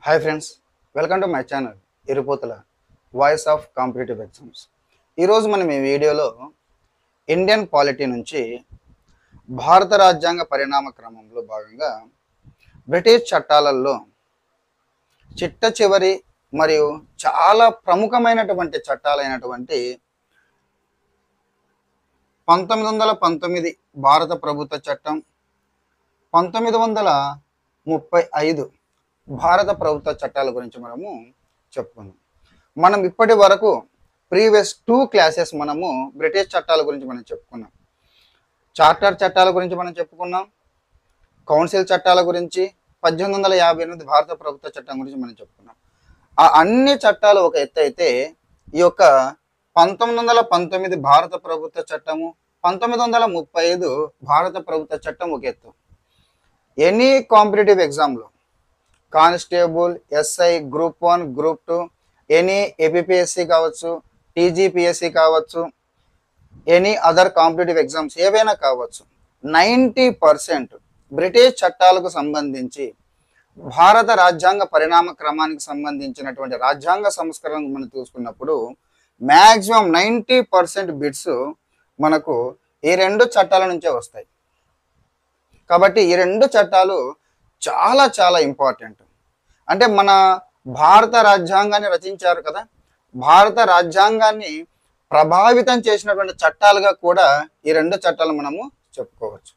Hi friends, welcome to my channel Irupotula voice of competitive exams. ఈరోజు మనం ఈ వీడియోలో ఇండియన్ పాలిటీ నుంచి భారత రాజ్యాంగ పరిణామ క్రమంలో భాగంగా బ్రిటిష్ చట్టాలలో చిట్ట చివరి మరియు చాలా ప్రముఖమైనటువంటి చట్టాలైనటువంటి 1919 భారత ప్రభుత్వ చట్టం, 1935 భారత ప్రభుత్వ చట్టాల గురించి మనము చెప్పుకున్నాం. మనం ఇప్పటి వరకు ప్రీవియస్ 2 క్లాసెస్ మనము బ్రిటిష్ చట్టాల గురించి మనం చెప్పుకున్నాం. చార్టర్ చట్టాల గురించి మనం చెప్పుకున్నాం, కౌన్సిల్ చట్టాల గురించి, 1858 భారత ప్రభుత్వ చట్టం గురించి మనం చెప్పుకున్నాం. ఆ అన్ని చట్టాలు ఒక ఎత్తు అయితే, ఈ యొక్క 1919 భారత ప్రభుత్వ చట్టము, 1935 భారత ప్రభుత్వ చట్టం ఒక ఎత్తు. ఎనీ కాంపిటేటివ్ ఎగ్జామ్లో constable, SI, group 1, group 2, any APPSC కావచ్చు, టీజీపీఎస్సి కావచ్చు, ఎనీ అదర్ కాంపిటేటివ్ ఎగ్జామ్స్ ఏవైనా కావచ్చు, 90% బ్రిటిష్ చట్టాలకు సంబంధించి భారత రాజ్యాంగ పరిణామ క్రమానికి సంబంధించినటువంటి రాజ్యాంగ సంస్కరణ మనం చూసుకున్నప్పుడు మ్యాక్సిమం 90% బిట్స్ మనకు ఈ 2 చట్టాల నుంచే వస్తాయి. కాబట్టి ఈ 2 చట్టాలు చాలా చాలా ఇంపార్టెంట్. అంటే మన భారత రాజ్యాంగాన్ని రచించారు కదా, భారత రాజ్యాంగాన్ని ప్రభావితం చేసినటువంటి చట్టాలుగా కూడా ఈ 2 చట్టాలు మనము చెప్పుకోవచ్చు.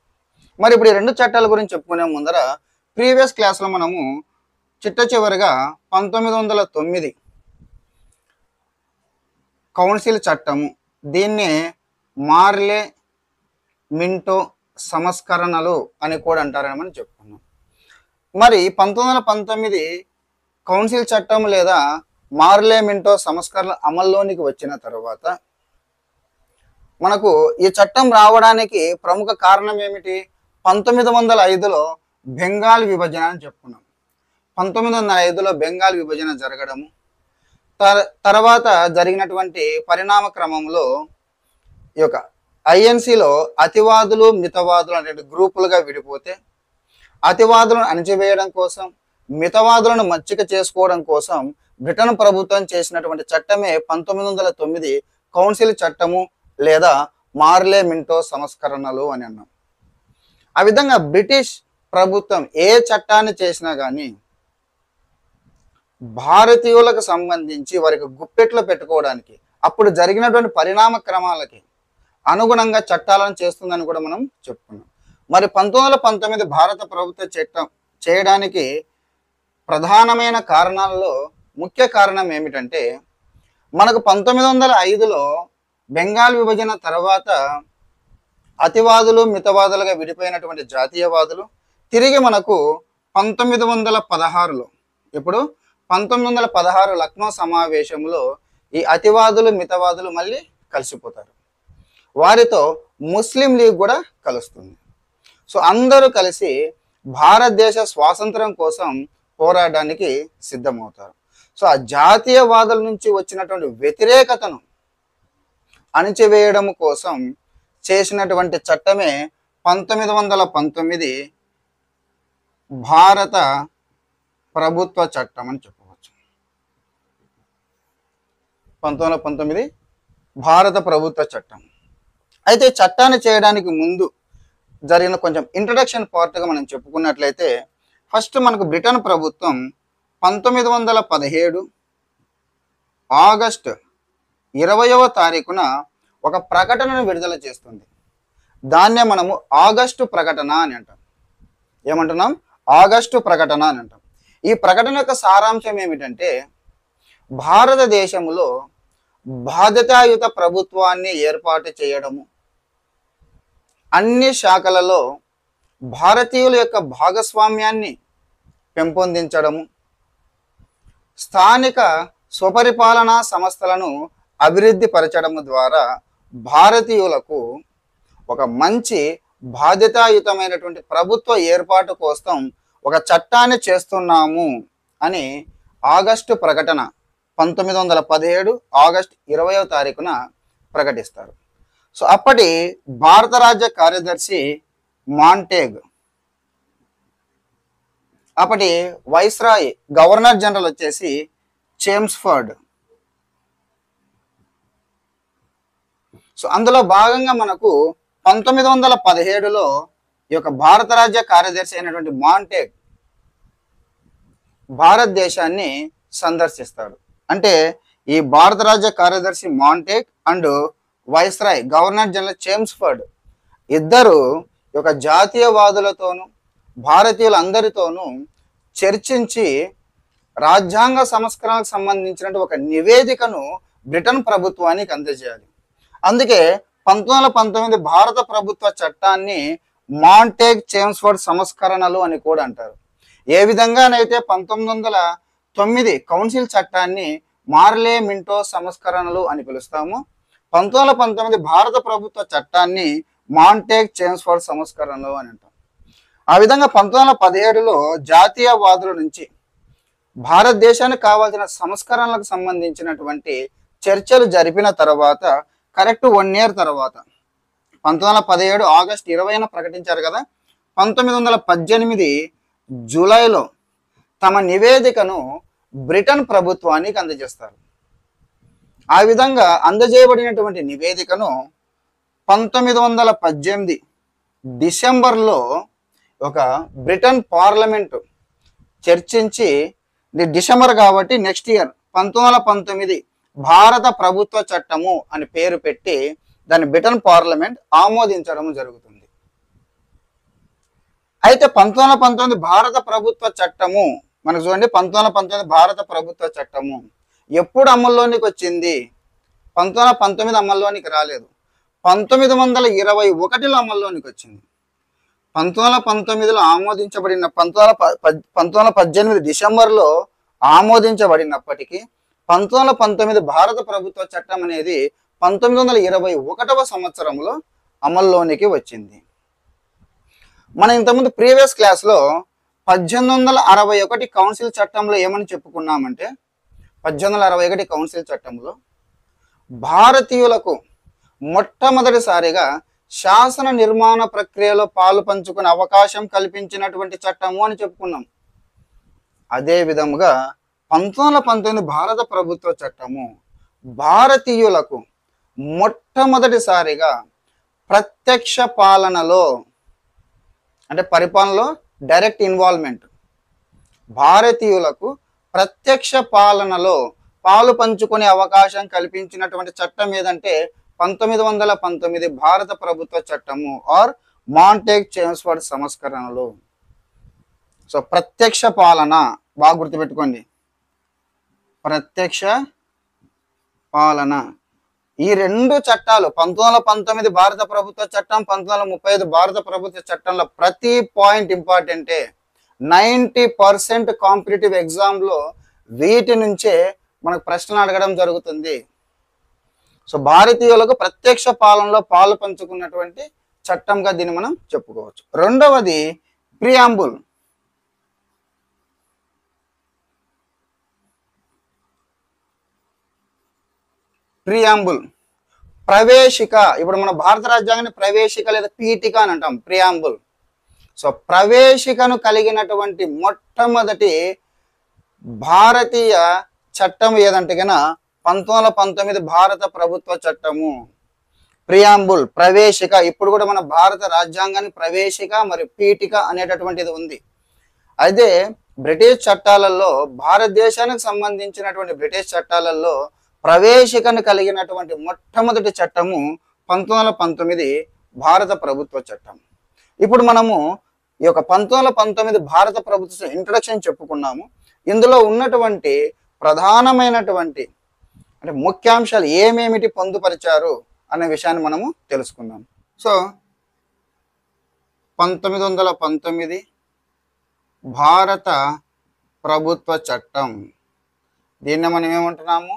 మరి ఇప్పుడు ఈ 2 చట్టాల గురించి చెప్పుకునే ముందర ప్రీవియస్ క్లాస్లో మనము చిట్ట చివరిగా 1909 కౌన్సిల్ చట్టము, దీన్నే మార్లే మింటో సంస్కరణలు అని కూడా అంటారని మనం చెప్పుకున్నాం. మరి 1919 కౌన్సిల్ చట్టం లేదా మార్లే మింటో సంస్కరణలు అమల్లోనికి వచ్చిన తర్వాత మనకు ఈ చట్టం రావడానికి ప్రముఖ కారణం ఏమిటి? 1905లో బెంగాల్ విభజన అని చెప్పుకున్నాం. 1905లో బెంగాల్ విభజన జరగడము, తర్వాత జరిగినటువంటి పరిణామ క్రమంలో ఈ యొక్క ఐఎన్సిలో అతివాదులు మితవాదులు అనే గ్రూపులుగా విడిపోతే, అతివాదులను అణచివేయడం కోసం, మితవాదులను మచ్చిక చేసుకోవడం కోసం బ్రిటన్ ప్రభుత్వం చేసినటువంటి చట్టమే 1909 కౌన్సిల్ చట్టము లేదా మార్లే మింటో సంస్కరణలు అని అన్నాం. ఆ విధంగా బ్రిటిష్ ప్రభుత్వం ఏ చట్టాన్ని చేసినా కానీ భారతీయులకు సంబంధించి వారికి గుప్పెట్లో పెట్టుకోవడానికి, అప్పుడు జరిగినటువంటి పరిణామ క్రమాలకి అనుగుణంగా చట్టాలను చేస్తుందని కూడా మనం చెప్పుకున్నాం. మరి 1919 భారత ప్రభుత్వ చట్టం చేయడానికి ప్రధానమైన కారణాలలో ముఖ్య కారణం ఏమిటంటే, మనకు 1905లో బెంగాల్ విభజన తర్వాత అతివాదులు మితవాదులుగా విడిపోయినటువంటి జాతీయవాదులు తిరిగి మనకు 1916లో, ఇప్పుడు 1916 లక్నో సమావేశంలో ఈ అతివాదులు మితవాదులు మళ్ళీ కలిసిపోతారు. వారితో ముస్లిం లీగ్ కూడా కలుస్తుంది. సో అందరూ కలిసి భారతదేశ స్వాతంత్రం కోసం పోరాడడానికి సిద్ధమవుతారు. సో ఆ జాతీయవాదుల నుంచి వచ్చినటువంటి వ్యతిరేకతను అణిచివేయడం కోసం చేసినటువంటి చట్టమే 1919 భారత ప్రభుత్వ చట్టం అని చెప్పవచ్చు. 1919 భారత ప్రభుత్వ చట్టం. అయితే చట్టాన్ని చేయడానికి ముందు జరిగిన కొంచెం ఇంట్రడక్షన్ పార్ట్గా మనం చెప్పుకున్నట్లయితే, ఫస్ట్ మనకు బ్రిటన్ ప్రభుత్వం 1917 ఆగస్టు 20వ తారీఖున ఒక ప్రకటనను విడుదల చేస్తుంది. దాన్నే మనము ఆగస్టు ప్రకటన అని అంటాం. ఏమంటున్నాం? ఆగస్టు ప్రకటన అని అంటాం. ఈ ప్రకటన యొక్క సారాంశం ఏమిటంటే, భారతదేశంలో బాధ్యతాయుత ప్రభుత్వాన్ని ఏర్పాటు చేయడము, అన్ని శాఖలలో భారతీయుల యొక్క భాగస్వామ్యాన్ని పెంపొందించడము, స్థానిక స్వపరిపాలనా సంస్థలను అభివృద్ధి పరచడము ద్వారా భారతీయులకు ఒక మంచి బాధ్యతాయుతమైనటువంటి ప్రభుత్వ ఏర్పాటు కోసం ఒక చట్టాన్ని చేస్తున్నాము అని ఆగస్టు ప్రకటన 1917 ఆగస్టు 20వ తారీఖున ప్రకటిస్తారు. సో అప్పటి భారత రాజ్య కార్యదర్శి మాంటేగ్ అప్పటి వైస్రాయ్ గవర్నర్ జనరల్ వచ్చేసి చేమ్స్ఫర్డ్. సో అందులో భాగంగా మనకు 1917లో ఈ యొక్క భారత రాజ్య కార్యదర్శి అయినటువంటి మాంటేగ్ భారతదేశాన్ని సందర్శిస్తాడు. అంటే ఈ భారత రాజ్య కార్యదర్శి Montagu and viceroy governor general Chelmsford ఇద్దరు ఈ యొక్క జాతీయవాదులతోనూ భారతీయులందరితోనూ చర్చించి రాజ్యాంగ సంస్కరణకు సంబంధించినటువంటి ఒక నివేదికను బ్రిటన్ ప్రభుత్వానికి అందజేయాలి. అందుకే 1919 భారత ప్రభుత్వ చట్టాన్ని మాంటేగ్ చేమ్స్ఫర్డ్ సంస్కరణలు అని కూడా అంటారు. ఏ విధంగానైతే 1909 కౌన్సిల్ చట్టాన్ని మార్లే మింటో సంస్కరణలు అని పిలుస్తాము, 1919 భారత ప్రభుత్వ చట్టాన్ని మాంటేగ్ చేమ్స్ఫర్డ్ సంస్కరణలు అని అంటాం. ఆ విధంగా 1917లో జాతీయవాదుల నుంచి భారతదేశానికి కావాల్సిన సంస్కరణలకు సంబంధించినటువంటి చర్చలు జరిపిన తర్వాత కరెక్ట్ 1 year తర్వాత 1917 ఆగస్టు 20న ప్రకటించారు కదా, 1918 జూలైలో తమ నివేదికను బ్రిటన్ ప్రభుత్వానికి అందజేస్తారు. ఆ విధంగా అందజేయబడినటువంటి నివేదికను 1918 డిసెంబర్లో ఒక బ్రిటన్ పార్లమెంటు చర్చించి, ఇది డిసెంబర్ కాబట్టి నెక్స్ట్ ఇయర్ 1919 భారత ప్రభుత్వ చట్టము అని పేరు పెట్టి దాన్ని బ్రిటన్ పార్లమెంట్ ఆమోదించడం జరుగుతుంది. అయితే 1919 భారత ప్రభుత్వ చట్టము మనకు చూడండి, 1919 భారత ప్రభుత్వ చట్టము ఎప్పుడు అమల్లోనికి వచ్చింది? 1919 అమల్లోనికి రాలేదు, 1921లో అమల్లోనికి వచ్చింది. 1919లో ఆమోదించబడిన 1918 డిసెంబర్లో ఆమోదించబడినప్పటికీ 1919 భారత ప్రభుత్వ చట్టం అనేది 1921వ సంవత్సరంలో అమల్లోనికి వచ్చింది. మనం ఇంతకుముందు ప్రీవియస్ క్లాస్లో 1861 కౌన్సిల్ చట్టంలో ఏమని చెప్పుకున్నామంటే, 1861 కౌన్సిల్ చట్టంలో భారతీయులకు మొట్టమొదటిసారిగా శాసన నిర్మాణ ప్రక్రియలో పాలు పంచుకునే అవకాశం కల్పించినటువంటి చట్టము అని చెప్పుకున్నాం. అదే విధముగా 1919 భారత ప్రభుత్వ చట్టము భారతీయులకు మొట్టమొదటిసారిగా ప్రత్యక్ష పాలనలో అంటే పరిపాలనలో డైరెక్ట్ ఇన్వాల్వ్మెంట్, భారతీయులకు ప్రత్యక్ష పాలనలో పాలు పంచుకునే అవకాశం కల్పించినటువంటి చట్టం ఏదంటే 1919 భారత ప్రభుత్వ చట్టము ఆర్ మాంటేగ్ చేమ్స్ఫర్డ్ సంస్కరణలు. సో ప్రత్యక్ష పాలన బాగా గుర్తుపెట్టుకోండి, ప్రత్యక్ష పాలన. ఈ రెండు చట్టాలు 1919 భారత ప్రభుత్వ చట్టం, 1935 భారత ప్రభుత్వ చట్టంలో ప్రతి పాయింట్ ఇంపార్టెంటే. 90% కాంపిటేటివ్ ఎగ్జామ్లో వీటి నుంచే మనకు ప్రశ్నలు అడగడం జరుగుతుంది. సో భారతీయులకు ప్రత్యక్ష పాలనలో పాలు పంచుకున్నటువంటి చట్టంగా దీన్ని మనం చెప్పుకోవచ్చు. రెండవది ప్రియాంబుల్. ప్రియాంబుల్ ప్రవేశిక. ఇప్పుడు మన భారత రాజ్యాంగాన్ని ప్రవేశిక లేదా పీఠిక అని అంటాం, ప్రియాంబుల్. సో ప్రవేశికను కలిగినటువంటి మొట్టమొదటి భారతీయ చట్టం ఏదంటే కన్నా 1919 భారత ప్రభుత్వ చట్టము. ప్రియాంబుల్ ప్రవేశిక. ఇప్పుడు కూడా మన భారత రాజ్యాంగాన్ని ప్రవేశిక మరియు పీఠిక అనేటటువంటిది ఉంది. అయితే బ్రిటిష్ చట్టాలలో, భారతదేశానికి సంబంధించినటువంటి బ్రిటిష్ చట్టాలలో ప్రవేశికను కలిగినటువంటి మొట్టమొదటి చట్టము 1919 భారత ప్రభుత్వ చట్టం. ఇప్పుడు మనము ఈ యొక్క 1919 భారత ప్రభుత్వ ఇంట్రడక్షన్ చెప్పుకున్నాము. ఇందులో ఉన్నటువంటి ప్రధానమైనటువంటి అంటే ముఖ్యాంశాలు ఏమేమిటి పొందుపరిచారు అనే విషయాన్ని మనము తెలుసుకుందాం. సో 1919 భారత ప్రభుత్వ చట్టం, దీన్ని మనం ఏమంటున్నాము?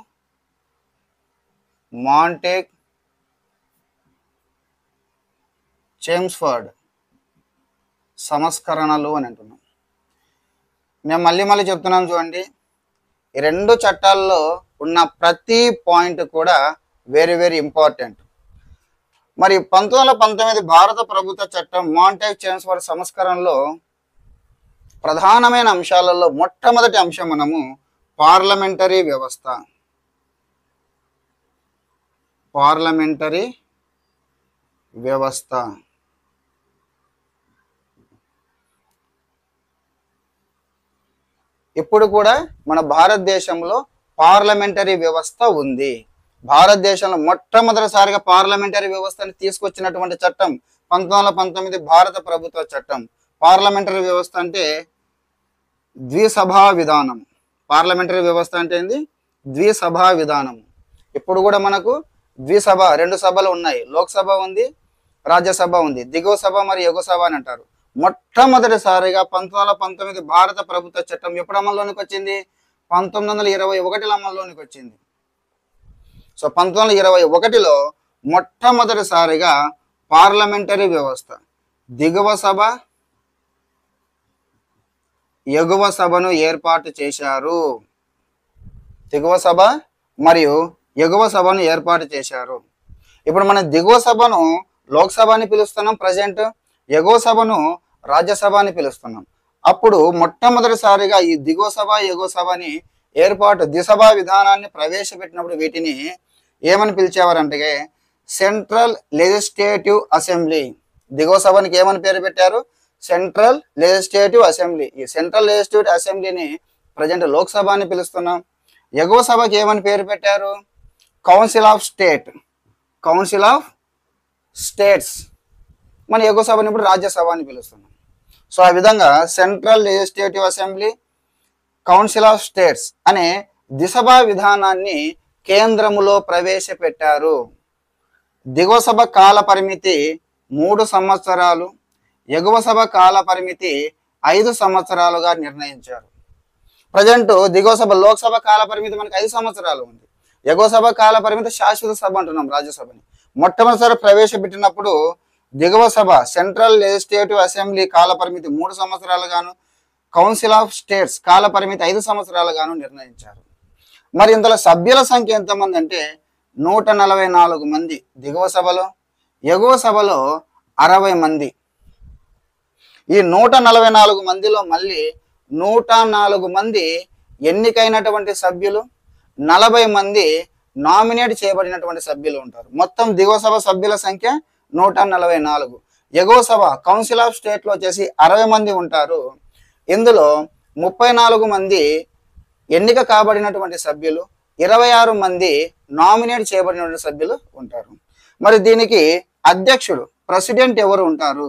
మాంటేగ్ చేమ్స్ఫర్డ్ సంస్కరణలు అని అంటున్నాం. నేను మళ్ళీ చెప్తున్నాను చూడండి, ఈ రెండు చట్టాల్లో ఉన్న ప్రతి పాయింట్ కూడా వెరీ వెరీ ఇంపార్టెంట్. మరి 1919 భారత ప్రభుత్వ చట్టం మాంటేగ్ చేమ్స్ఫర్డ్ సంస్కరణలో ప్రధానమైన అంశాలలో మొట్టమొదటి అంశం మనము పార్లమెంటరీ వ్యవస్థ. పార్లమెంటరీ వ్యవస్థ. ఇప్పుడు కూడా మన భారతదేశంలో పార్లమెంటరీ వ్యవస్థ ఉంది. భారతదేశంలో మొట్టమొదటిసారిగా పార్లమెంటరీ వ్యవస్థని తీసుకొచ్చినటువంటి చట్టం 1919 భారత ప్రభుత్వ చట్టం. పార్లమెంటరీ వ్యవస్థ అంటే ద్విసభా విధానం. పార్లమెంటరీ వ్యవస్థ అంటే ఏంది? ద్విసభా విధానం. ఇప్పుడు కూడా మనకు ద్విసభ, రెండు సభలు ఉన్నాయి. లోక్సభ ఉంది, రాజ్యసభ ఉంది. దిగువ సభ మరియు ఎగువ సభ అని అంటారు. మొట్టమొదటిసారిగా 1919 భారత ప్రభుత్వ చట్టం ఎప్పుడు అమల్లోనికి వచ్చింది? 1921 అమల్లోనికి వచ్చింది. సో 1921లో మొట్టమొదటిసారిగా పార్లమెంటరీ వ్యవస్థ, దిగువ సభ ఎగువ సభను ఏర్పాటు చేశారు. దిగువ సభ మరియు ఎగువ సభను ఏర్పాటు చేశారు. ఇప్పుడు మనం దిగువ సభను లోక్సభ అని పిలుస్తున్నాం ప్రజెంట్, ఎగువ సభను రాజ్యసభ అని పిలుస్తున్నాం. అప్పుడు మొట్టమొదటిసారిగా ఈ దిగువ సభ ఎగువ సభని ఏర్పాటు ద్విసభా విధానాన్ని ప్రవేశపెట్టినప్పుడు వీటిని ఏమని పిలిచేవారంటే సెంట్రల్ లెజిస్లేటివ్ అసెంబ్లీ. దిగువ సభనికి ఏమని పేరు పెట్టారు? Central legislative assembly. ఈ సెంట్రల్ లెజిస్లేటివ్ అసెంబ్లీని ప్రజెంట్ లోక్సభ అని పిలుస్తున్నాం. ఎగువ సభకి ఏమని పేరు పెట్టారు? Council of state. Council of states. మన ఎగువ సభని ఇప్పుడు రాజ్యసభ అని పిలుస్తున్నాం. సో ఆ విధంగా central legislative assembly, council of states అనే ద్విసభా విధానాన్ని కేంద్రములో ప్రవేశపెట్టారు. దిగువ సభ కాల పరిమితి 3 సంవత్సరాలు, ఎగువ సభ కాల పరిమితి 5 సంవత్సరాలుగా నిర్ణయించారు. ప్రజెంట్ దిగువ సభ లోక్సభ కాల పరిమితి మనకి 5 సంవత్సరాలు ఉంది. ఎగువ సభ కాల పరిమితి శాశ్వత సభ అంటున్నాం రాజ్యసభని. మొట్టమొదటిసారి ప్రవేశపెట్టినప్పుడు దిగువ సభ సెంట్రల్ లెజిస్లేటివ్ అసెంబ్లీ కాల పరిమితి 3 సంవత్సరాలుగాను, కౌన్సిల్ ఆఫ్ స్టేట్స్ కాల పరిమితి 5 సంవత్సరాలుగాను నిర్ణయించారు. మరి ఇందులో సభ్యుల సంఖ్య ఎంతమంది అంటే 144 మంది దిగువ సభలో, ఎగువ సభలో 60 మంది. ఈ 144 మందిలో మళ్ళీ 104 మంది ఎన్నికైనటువంటి సభ్యులు, 40 మంది నామినేట్ చేయబడినటువంటి సభ్యులు ఉంటారు. మొత్తం దిగువ సభ సభ్యుల సంఖ్య 144. ఎగువ సభ కౌన్సిల్ ఆఫ్ స్టేట్లో వచ్చేసి 60 మంది ఉంటారు. ఇందులో 34 మంది ఎన్నిక కాబడినటువంటి సభ్యులు, 26 మంది నామినేట్ చేయబడినటువంటి సభ్యులు ఉంటారు. మరి దీనికి అధ్యక్షుడు, ప్రెసిడెంట్ ఎవరు ఉంటారు?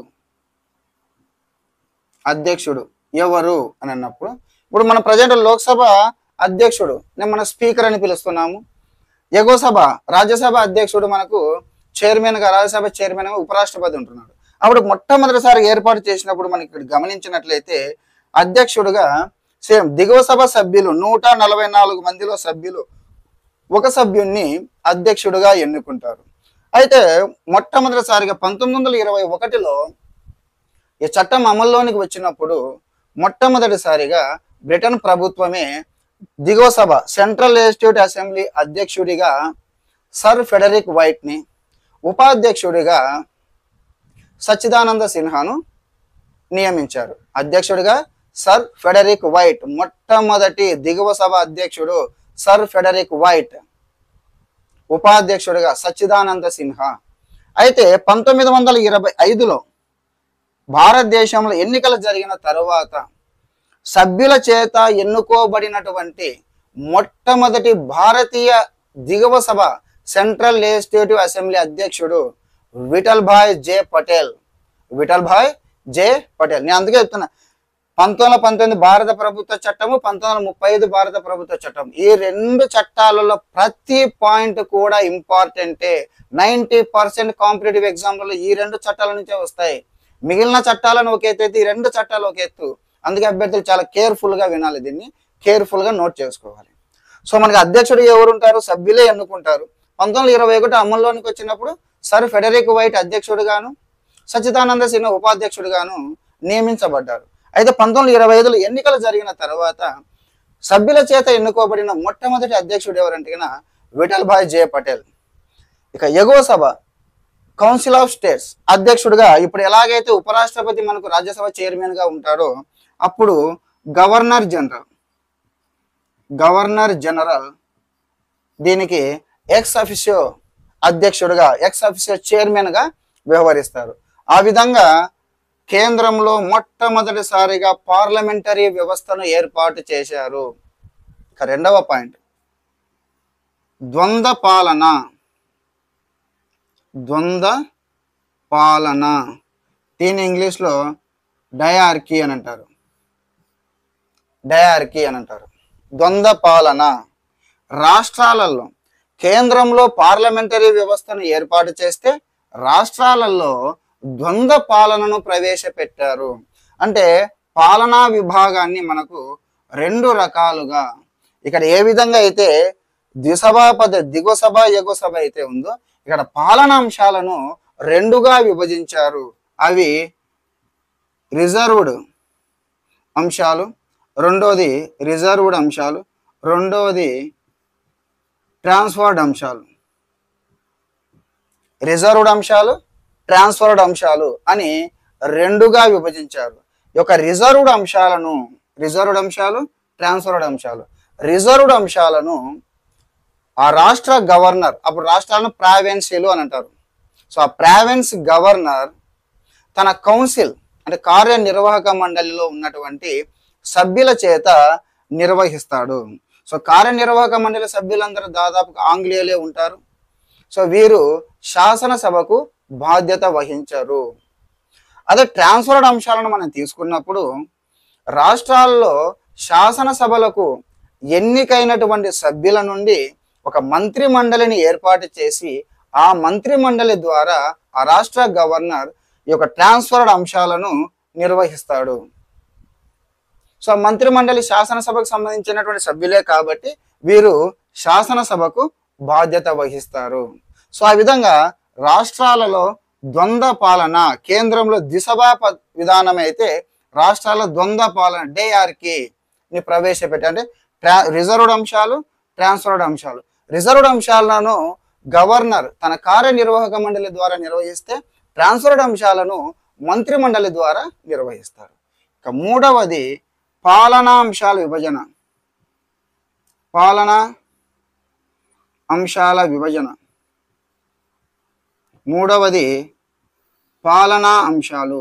అధ్యక్షుడు ఎవరు అని అన్నప్పుడు ఇప్పుడు మన ప్రజెంట్ లోక్సభ అధ్యక్షుడు మన స్పీకర్ అని పిలుస్తున్నాము. ఎగువ సభ రాజ్యసభ అధ్యక్షుడు మనకు చైర్మన్గా, రాజ్యసభ చైర్మన్ ఉపరాష్ట్రపతి ఉంటున్నాడు. అప్పుడు మొట్టమొదటిసారి ఏర్పాటు చేసినప్పుడు మనకి ఇక్కడ గమనించినట్లయితే అధ్యక్షుడుగా సేమ్ దిగువ సభ సభ్యులు 144 మందిలో సభ్యులు ఒక సభ్యుణ్ణి అధ్యక్షుడుగా ఎన్నుకుంటారు. అయితే మొట్టమొదటిసారిగా 1921లో ఈ చట్టం అమల్లోనికి వచ్చినప్పుడు మొట్టమొదటిసారిగా బ్రిటన్ ప్రభుత్వమే దిగువ సభ సెంట్రల్ లెజిస్లేటివ్ అసెంబ్లీ అధ్యక్షుడిగా సర్ ఫెడరిక్ వైట్ని, ఉపాధ్యక్షుడిగా సచ్చిదానంద సిన్హాను నియమించారు. అధ్యక్షుడిగా సర్ ఫెడరిక్ వైట్, మొట్టమొదటి దిగువ సభ అధ్యక్షుడు సర్ ఫెడరిక్ వైట్, ఉపాధ్యక్షుడిగా సచ్చిదానంద సిన్హా. అయితే 1925లో భారతదేశంలో ఎన్నికలు జరిగిన తరువాత సభ్యుల చేత ఎన్నుకోబడినటువంటి మొట్టమొదటి భారతీయ దిగువ సభ సెంట్రల్ లెజిస్లేటివ్ అసెంబ్లీ అధ్యక్షుడు విఠల్ భాయ్ జే పటేల్. విఠల్ భాయ్ జే పటేల్. నేను అందుకే చెప్తున్నా 1919 భారత ప్రభుత్వ చట్టము, 1935 భారత ప్రభుత్వ చట్టం. ఈ 2 చట్టాలలో ప్రతి పాయింట్ కూడా ఇంపార్టెంటే. 90% కాంపిటేటివ్ ఎగ్జామ్లలో ఈ 2 చట్టాల నుంచే వస్తాయి. మిగిలిన చట్టాలను ఒక ఎత్తు అయితే ఈ 2 చట్టాలు ఒక ఎత్తు. అందుకే అభ్యర్థులు చాలా కేర్ఫుల్గా వినాలి, దీన్ని కేర్ఫుల్గా నోట్ చేసుకోవాలి. సో మనకి అధ్యక్షుడు ఎవరు ఉంటారు? సభ్యులే ఎన్నుకుంటారు. 1921 అమల్లోనికి వచ్చినప్పుడు సర్ ఫెడరిక్ వైట్ అధ్యక్షుడుగాను, సచ్చిదానంద సిన్హా ఉపాధ్యక్షుడుగాను నియమించబడ్డారు. అయితే 1925లో ఎన్నికలు జరిగిన తర్వాత సభ్యుల చేత ఎన్నుకోబడిన మొట్టమొదటి అధ్యక్షుడు ఎవరంటే విఠల్ భాయ్ జే పటేల్. ఇక ఎగువ సభ కౌన్సిల్ ఆఫ్ స్టేట్స్ అధ్యక్షుడిగా ఇప్పుడు ఎలాగైతే ఉపరాష్ట్రపతి మనకు రాజ్యసభ చైర్మన్ గా ఉంటాడో అప్పుడు గవర్నర్ జనరల్ దీనికి ఎక్స్ అఫిషియో అధ్యక్షుడిగా, ఎక్స్ అఫిషియో చైర్మన్గా వ్యవహరిస్తారు. ఆ విధంగా కేంద్రంలో మొట్టమొదటిసారిగా పార్లమెంటరీ వ్యవస్థను ఏర్పాటు చేశారు. ఇక రెండవ పాయింట్, ద్వంద్వ పాలన, దీని ఇంగ్లీష్లో డయార్కీ అని అంటారు. ద్వంద్వ పాలన. రాష్ట్రాలలో కేంద్రంలో పార్లమెంటరీ వ్యవస్థను ఏర్పాటు చేస్తే రాష్ట్రాలలో ద్వంద్వ పాలనను ప్రవేశపెట్టారు. అంటే పాలనా విభాగాన్ని మనకు రెండు రకాలుగా, ఇక్కడ ఏ విధంగా అయితే ద్విసభా పద్ధతి, దిగువ సభ ఎగువ సభ అయితే ఉందో, ఇక్కడ పాలనాంశాలను రెండుగా విభజించారు. అవి రిజర్వ్డ్ అంశాలు, రెండోది రిజర్వ్డ్ అంశాలు, రెండోది ట్రాన్స్ఫర్డ్ అంశాలు. రిజర్వ్డ్ అంశాలు, ట్రాన్స్ఫర్డ్ అంశాలు అని రెండుగా విభజించారు. ఈ యొక్క రిజర్వ్డ్ అంశాలను ఆ రాష్ట్ర గవర్నర్, అప్పుడు రాష్ట్రాలను ప్రావిన్సీలు అని అంటారు. సో ఆ ప్రావిన్స్ గవర్నర్ తన కౌన్సిల్ అంటే కార్యనిర్వాహక మండలిలో ఉన్నటువంటి సభ్యుల చేత నిర్వహిస్తాడు. సో కార్యనిర్వాహక మండలి సభ్యులందరూ దాదాపు ఆంగ్లేయులే ఉంటారు. సో వీరు శాసనసభకు బాధ్యత వహించరు. అదే ట్రాన్స్ఫర్డ్ అంశాలను మనం తీసుకున్నప్పుడు రాష్ట్రాల్లో శాసనసభలకు ఎన్నికైనటువంటి సభ్యుల నుండి ఒక మంత్రి మండలిని ఏర్పాటు చేసి ఆ మంత్రి మండలి ద్వారా ఆ రాష్ట్ర గవర్నర్ ఈ యొక్క ట్రాన్స్ఫర్డ్ అంశాలను నిర్వహిస్తాడు. సో మంత్రి మండలి శాసనసభకు సంబంధించినటువంటి సభ్యులే కాబట్టి వీరు శాసనసభకు బాధ్యత వహిస్తారు. సో ఆ విధంగా రాష్ట్రాలలో ద్వంద్వ పాలన, కేంద్రంలో ద్విసభా విధానం అయితే రాష్ట్రాల ద్వంద్వ పాలన డయార్కీని ప్రవేశపెట్టి, అంటే రిజర్వ్డ్ అంశాలు, ట్రాన్స్ఫర్డ్ అంశాలు. రిజర్వ్డ్ అంశాలను గవర్నర్ తన కార్యనిర్వాహక మండలి ద్వారా నిర్వహిస్తే ట్రాన్స్ఫర్డ్ అంశాలను మంత్రి మండలి ద్వారా నిర్వహిస్తారు. ఇక మూడవది పాలనా అంశాల విభజన. మూడవది పాలనా అంశాలు.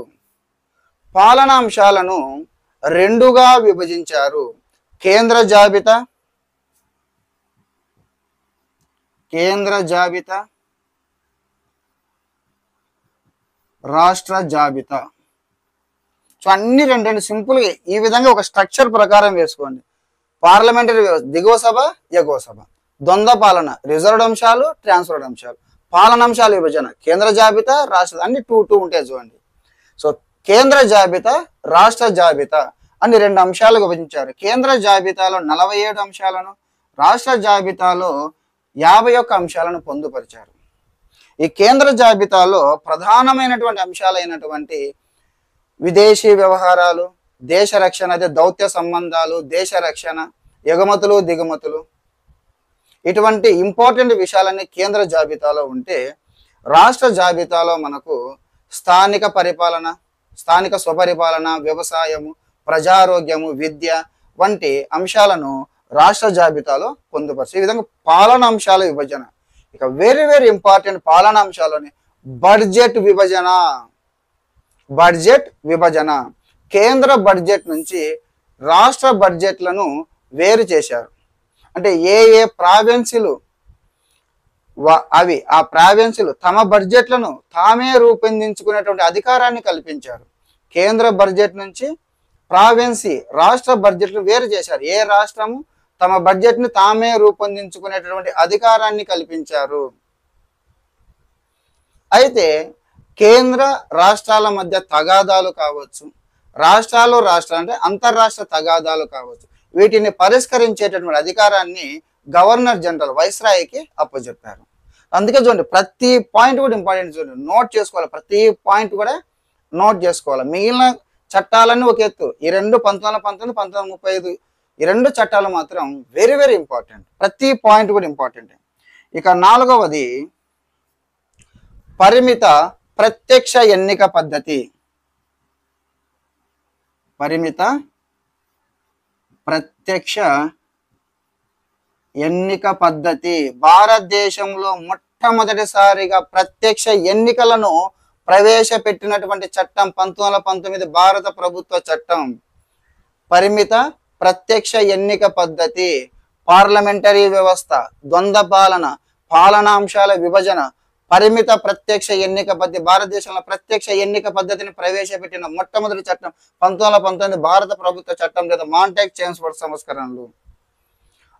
పాలనా అంశాలను రెండుగా విభజించారు. కేంద్ర జాబితా, రాష్ట్ర జాబితా. సో అన్ని రెండు సింపుల్గా ఈ విధంగా ఒక స్ట్రక్చర్ ప్రకారం వేసుకోండి. పార్లమెంటరీ వ్యవస్థ దిగువ సభ, ఎగువ సభ. ద్వంద్వ పాలన రిజర్వ్డ్ అంశాలు, ట్రాన్స్ఫర్డ్ అంశాలు. పాలనాంశాల విభజన కేంద్ర జాబితా, రాష్ట్ర, అన్ని 2 ఉంటాయి చూడండి. సో కేంద్ర జాబితా, రాష్ట్ర జాబితా అని రెండు అంశాలు విభజించారు. కేంద్ర జాబితాలో 47 అంశాలను, రాష్ట్ర జాబితాలో 51 అంశాలను పొందుపరిచారు. ఈ కేంద్ర జాబితాలో ప్రధానమైనటువంటి అంశాలైనటువంటి విదేశీ వ్యవహారాలు, దేశ రక్షణ, అదే దౌత్య సంబంధాలు, దేశ రక్షణ, ఎగుమతులు దిగుమతులు, ఇటువంటి ఇంపార్టెంట్ విషయాలన్నీ కేంద్ర జాబితాలో ఉంటే, రాష్ట్ర జాబితాలో మనకు స్థానిక పరిపాలన, స్థానిక స్వపరిపాలన, వ్యవసాయము, ప్రజారోగ్యము, విద్య వంటి అంశాలను రాష్ట్ర జాబితాలో పొందుపరిచి, ఈ విధంగా పాలనా అంశాల విభజన. ఇక వెరీ వెరీ ఇంపార్టెంట్ పాలనా అంశాలని బడ్జెట్ విభజన. కేంద్ర బడ్జెట్ నుంచి రాష్ట్ర బడ్జెట్లను వేరు చేశారు. అంటే ఏ ప్రావిన్సులు అవి ఆ ప్రావిన్సులు తమ బడ్జెట్లను తామే రూపొందించుకునేటువంటి అధికారాన్ని కల్పించారు. కేంద్ర బడ్జెట్ నుంచి ప్రావిన్సీ రాష్ట్ర బడ్జెట్ను వేరు చేశారు. ఏ రాష్ట్రము తమ బడ్జెట్ను తామే రూపొందించుకునేటటువంటి అధికారాన్ని కల్పించారు. అయితే కేంద్ర రాష్ట్రాల మధ్య తగాదాలు కావచ్చు, రాష్ట్రాలు అంటే అంతర్రాష్ట్ర తగాదాలు కావచ్చు, వీటిని పరిష్కరించేటటువంటి అధికారాన్ని గవర్నర్ జనరల్ వైస్రాయ్కి అప్పచెప్పారు. అందుకే చూడండి ప్రతి పాయింట్ కూడా ఇంపార్టెంట్, చూడండి నోట్ చేసుకోవాలి, ప్రతి పాయింట్ కూడా నోట్ చేసుకోవాలి. మిగిలిన చట్టాలన్నీ ఒక ఎత్తు, ఈ రెండు 1919, 1935 ఈ రెండు చట్టాలు మాత్రం వెరీ వెరీ ఇంపార్టెంట్, ప్రతి పాయింట్ కూడా ఇంపార్టెంట్. ఇక నాలుగవది పరిమిత ప్రత్యక్ష ఎన్నిక పద్ధతి. పరిమిత ప్రత్యక్ష ఎన్నిక పద్ధతి. భారతదేశంలో మొట్టమొదటిసారిగా ప్రత్యక్ష ఎన్నికలను ప్రవేశపెట్టినటువంటి చట్టం 1919 భారత ప్రభుత్వ చట్టం. పరిమిత ప్రత్యక్ష ఎన్నిక పద్ధతి, పార్లమెంటరీ వ్యవస్థ, ద్వంద్వ పాలన, పాలనాంశాల విభజన, పరిమిత ప్రత్యక్ష ఎన్నిక పద్ధతి. భారతదేశంలో ప్రత్యక్ష ఎన్నిక పద్ధతిని ప్రవేశపెట్టిన మొట్టమొదటి చట్టం 1919 భారత ప్రభుత్వ చట్టం లేదా మాంటేగ్ చేమ్స్ఫోర్డ్ సంస్కరణలు.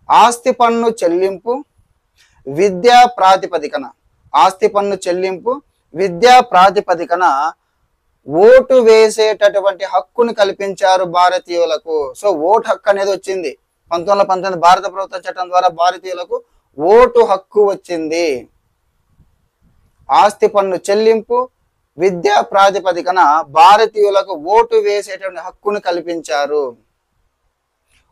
ఆస్తి పన్ను చెల్లింపు విద్యా ప్రాతిపదికన, ఆస్తి పన్ను చెల్లింపు విద్యా ప్రాతిపదికన ఓటు వేసేటటువంటి హక్కును కల్పించారు భారతీయులకు. సో ఓటు హక్కు అనేది వచ్చింది 1919 భారత ప్రభుత్వ చట్టం ద్వారా భారతీయులకు ఓటు హక్కు వచ్చింది. ఆస్తి పన్ను చెల్లింపు విద్యా ప్రాతిపదికన భారతీయులకు ఓటు వేసేటువంటి హక్కును కల్పించారు.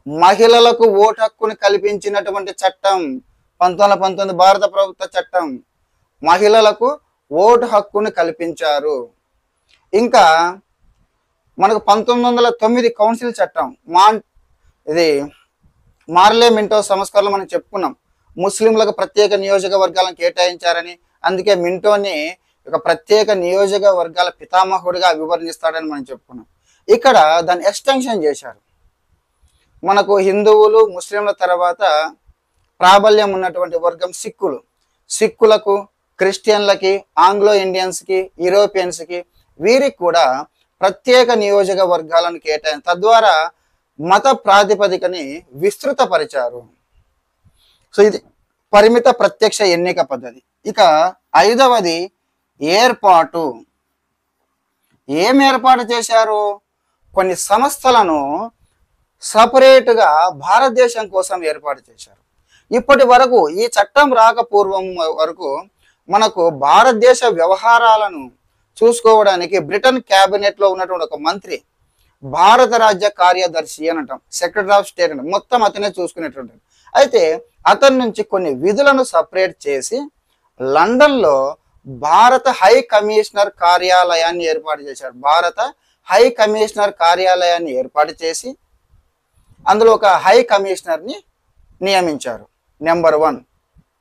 మహిళలకు ఓటు హక్కును కల్పించినటువంటి చట్టం 1919 భారత ప్రభుత్వ చట్టం. మహిళలకు ఓటు హక్కును కల్పించారు. ఇంకా మనకు 1909 కౌన్సిల్ చట్టం, ఇది మార్లే మింటో సంస్కరణలు మనం చెప్పుకున్నాం. ముస్లింలకు ప్రత్యేక నియోజకవర్గాలను కేటాయించారని, అందుకే మింటోని ఒక ప్రత్యేక నియోజకవర్గాల పితామహుడిగా వివరణిస్తాడని మనం చెప్పుకున్నాం. ఇక్కడ దాన్ని ఎక్స్టెన్షన్ చేశారు. మనకు హిందువులు ముస్లింల తర్వాత ప్రాబల్యం ఉన్నటువంటి వర్గం సిక్కులు. సిక్కులకు, క్రిస్టియన్లకి, ఆంగ్లో ఇండియన్స్కి, యూరోపియన్స్కి వీరికి కూడా ప్రత్యేక నియోజకవర్గాలను కేటాయించారు. తద్వారా మత ప్రాతిపదికని విస్తృతపరిచారు. సో ఇది పరిమిత ప్రత్యక్ష ఎన్నిక పద్ధతి. ఇక 5వది ఏర్పాటు. ఏం ఏర్పాటు చేశారు? కొన్ని సంస్థలను సపరేట్గా భారతదేశం కోసం ఏర్పాటు చేశారు. ఇప్పటి వరకు ఈ చట్టం రాకపూర్వం వరకు మనకు భారతదేశ వ్యవహారాలను చూసుకోవడానికి బ్రిటన్ క్యాబినెట్లో ఉన్నటువంటి ఒక మంత్రి భారత రాజ్య కార్యదర్శి అని అంటాం, సెక్రటరీ ఆఫ్ స్టేట్ అంటే మొత్తం అతనే చూసుకునేటువంటి. అయితే అతని నుంచి కొన్ని విధులను సపరేట్ చేసి లండన్లో భారత హై కమిషనర్ కార్యాలయాన్ని ఏర్పాటు చేశారు. భారత హై కమిషనర్ కార్యాలయాన్ని ఏర్పాటు చేసి అందులో ఒక హై కమిషనర్ని నియమించారు. నెంబర్ 1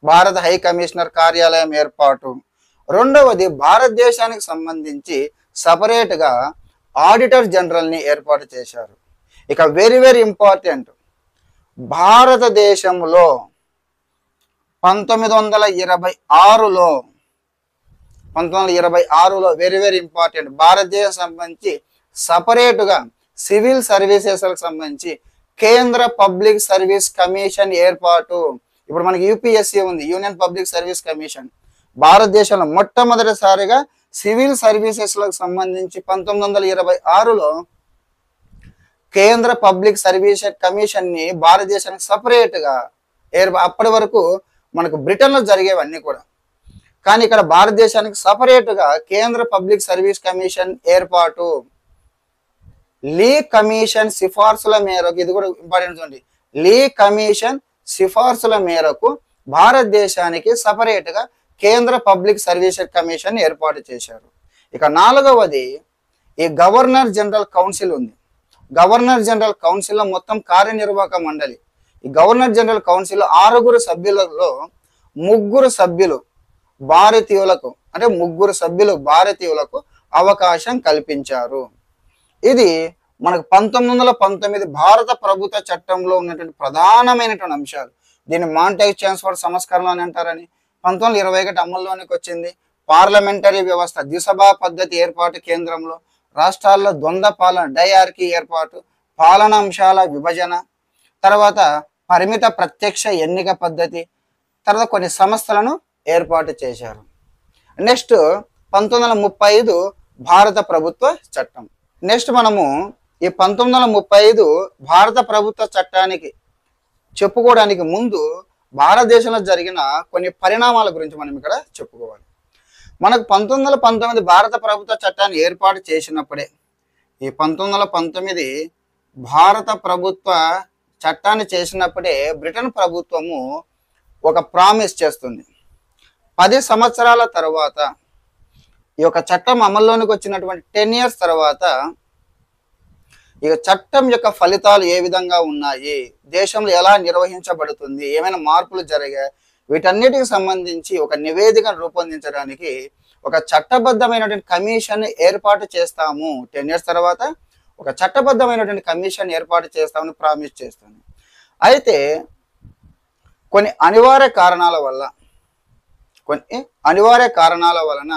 భారత హై కమిషనర్ కార్యాలయం ఏర్పాటు. 2వది భారతదేశానికి సంబంధించి సపరేట్గా ఆడిటర్ జనరల్ని ఏర్పాటు చేశారు. ఇక వెరీ వెరీ ఇంపార్టెంట్, భారతదేశంలో 1926లో వెరీ వెరీ ఇంపార్టెంట్, భారతదేశం సంబంధించి సపరేట్గా సివిల్ సర్వీసెస్లకు సంబంధించి కేంద్ర పబ్లిక్ సర్వీస్ కమిషన్ ఏర్పాటు. ఇప్పుడు మనకి యూపీఎస్సీ ఉంది, యూనియన్ పబ్లిక్ సర్వీస్ కమిషన్. భారతదేశంలో మొట్టమొదటిసారిగా సివిల్ సర్వీసెస్లకు సంబంధించి 1926లో కేంద్ర పబ్లిక్ సర్వీస్ కమిషన్ని భారతదేశానికి సపరేట్గా అప్పటి వరకు మనకు బ్రిటన్లో జరిగేవన్నీ కూడా, కానీ ఇక్కడ భారతదేశానికి సపరేట్గా కేంద్ర పబ్లిక్ సర్వీస్ కమిషన్ ఏర్పాటు. లీ కమిషన్ సిఫార్సుల మేరకు, ఇది కూడా ఇంపార్టెంట్ చూడండి, లీ కమిషన్ సిఫార్సుల మేరకు భారతదేశానికి సపరేట్గా కేంద్ర పబ్లిక్ సర్వీస్ కమిషన్ ఏర్పాటు చేశారు. ఇక 4వది ఈ గవర్నర్ జనరల్ కౌన్సిల్ ఉంది. గవర్నర్ జనరల్ కౌన్సిల్లో మొత్తం కార్యనిర్వాహక మండలి. ఈ గవర్నర్ జనరల్ కౌన్సిల్ 6 సభ్యులలో 3 సభ్యులు భారతీయులకు, అంటే 3 సభ్యులు భారతీయులకు అవకాశం కల్పించారు. ఇది మనకు 1919 భారత ప్రభుత్వ చట్టంలో ఉన్నటువంటి ప్రధానమైనటువంటి అంశాలు. దీన్ని మాంటేగ్ చేమ్స్ఫోర్డ్ సంస్కరణలు అని అంటారని. 1921 అమల్లోనికి వచ్చింది. పార్లమెంటరీ వ్యవస్థ, ద్విసభా పద్ధతి ఏర్పాటు కేంద్రంలో, రాష్ట్రాల్లో ద్వంద్వ పాలన డయార్కీ ఏర్పాటు, పాలనాంశాల విభజన, తర్వాత పరిమిత ప్రత్యక్ష ఎన్నిక పద్ధతి, తర్వాత కొన్ని సంస్థలను ఏర్పాటు చేశారు. నెక్స్ట్ 1935 భారత ప్రభుత్వ చట్టం. నెక్స్ట్ మనము ఈ 1935 భారత ప్రభుత్వ చట్టానికి చెప్పుకోవడానికి ముందు భారతదేశంలో జరిగిన కొన్ని పరిణామాల గురించి మనం ఇక్కడ చెప్పుకోవాలి. మనకు 1919 భారత ప్రభుత్వ చట్టాన్ని ఏర్పాటు చేసినప్పుడే, ఈ 1919 భారత ప్రభుత్వ చట్టాన్ని చేసినప్పుడే బ్రిటన్ ప్రభుత్వము ఒక ప్రామిస్ చేస్తుంది. 10 సంవత్సరాల తర్వాత, ఈ యొక్క చట్టం అమల్లోనికి వచ్చినటువంటి 10 years తర్వాత ఇక చట్టం యొక్క ఫలితాలు ఏ విధంగా ఉన్నాయి, దేశంలో ఎలా నిర్వహించబడుతుంది, ఏమైనా మార్పులు జరిగాయి, వీటన్నిటికి సంబంధించి ఒక నివేదికను రూపొందించడానికి ఒక చట్టబద్ధమైనటువంటి కమిషన్ ఏర్పాటు చేస్తాము. 10 years తర్వాత ఒక చట్టబద్ధమైనటువంటి కమిషన్ ఏర్పాటు చేస్తామని ప్రామిస్ చేస్తుంది. అయితే కొన్ని అనివార్య కారణాల వలన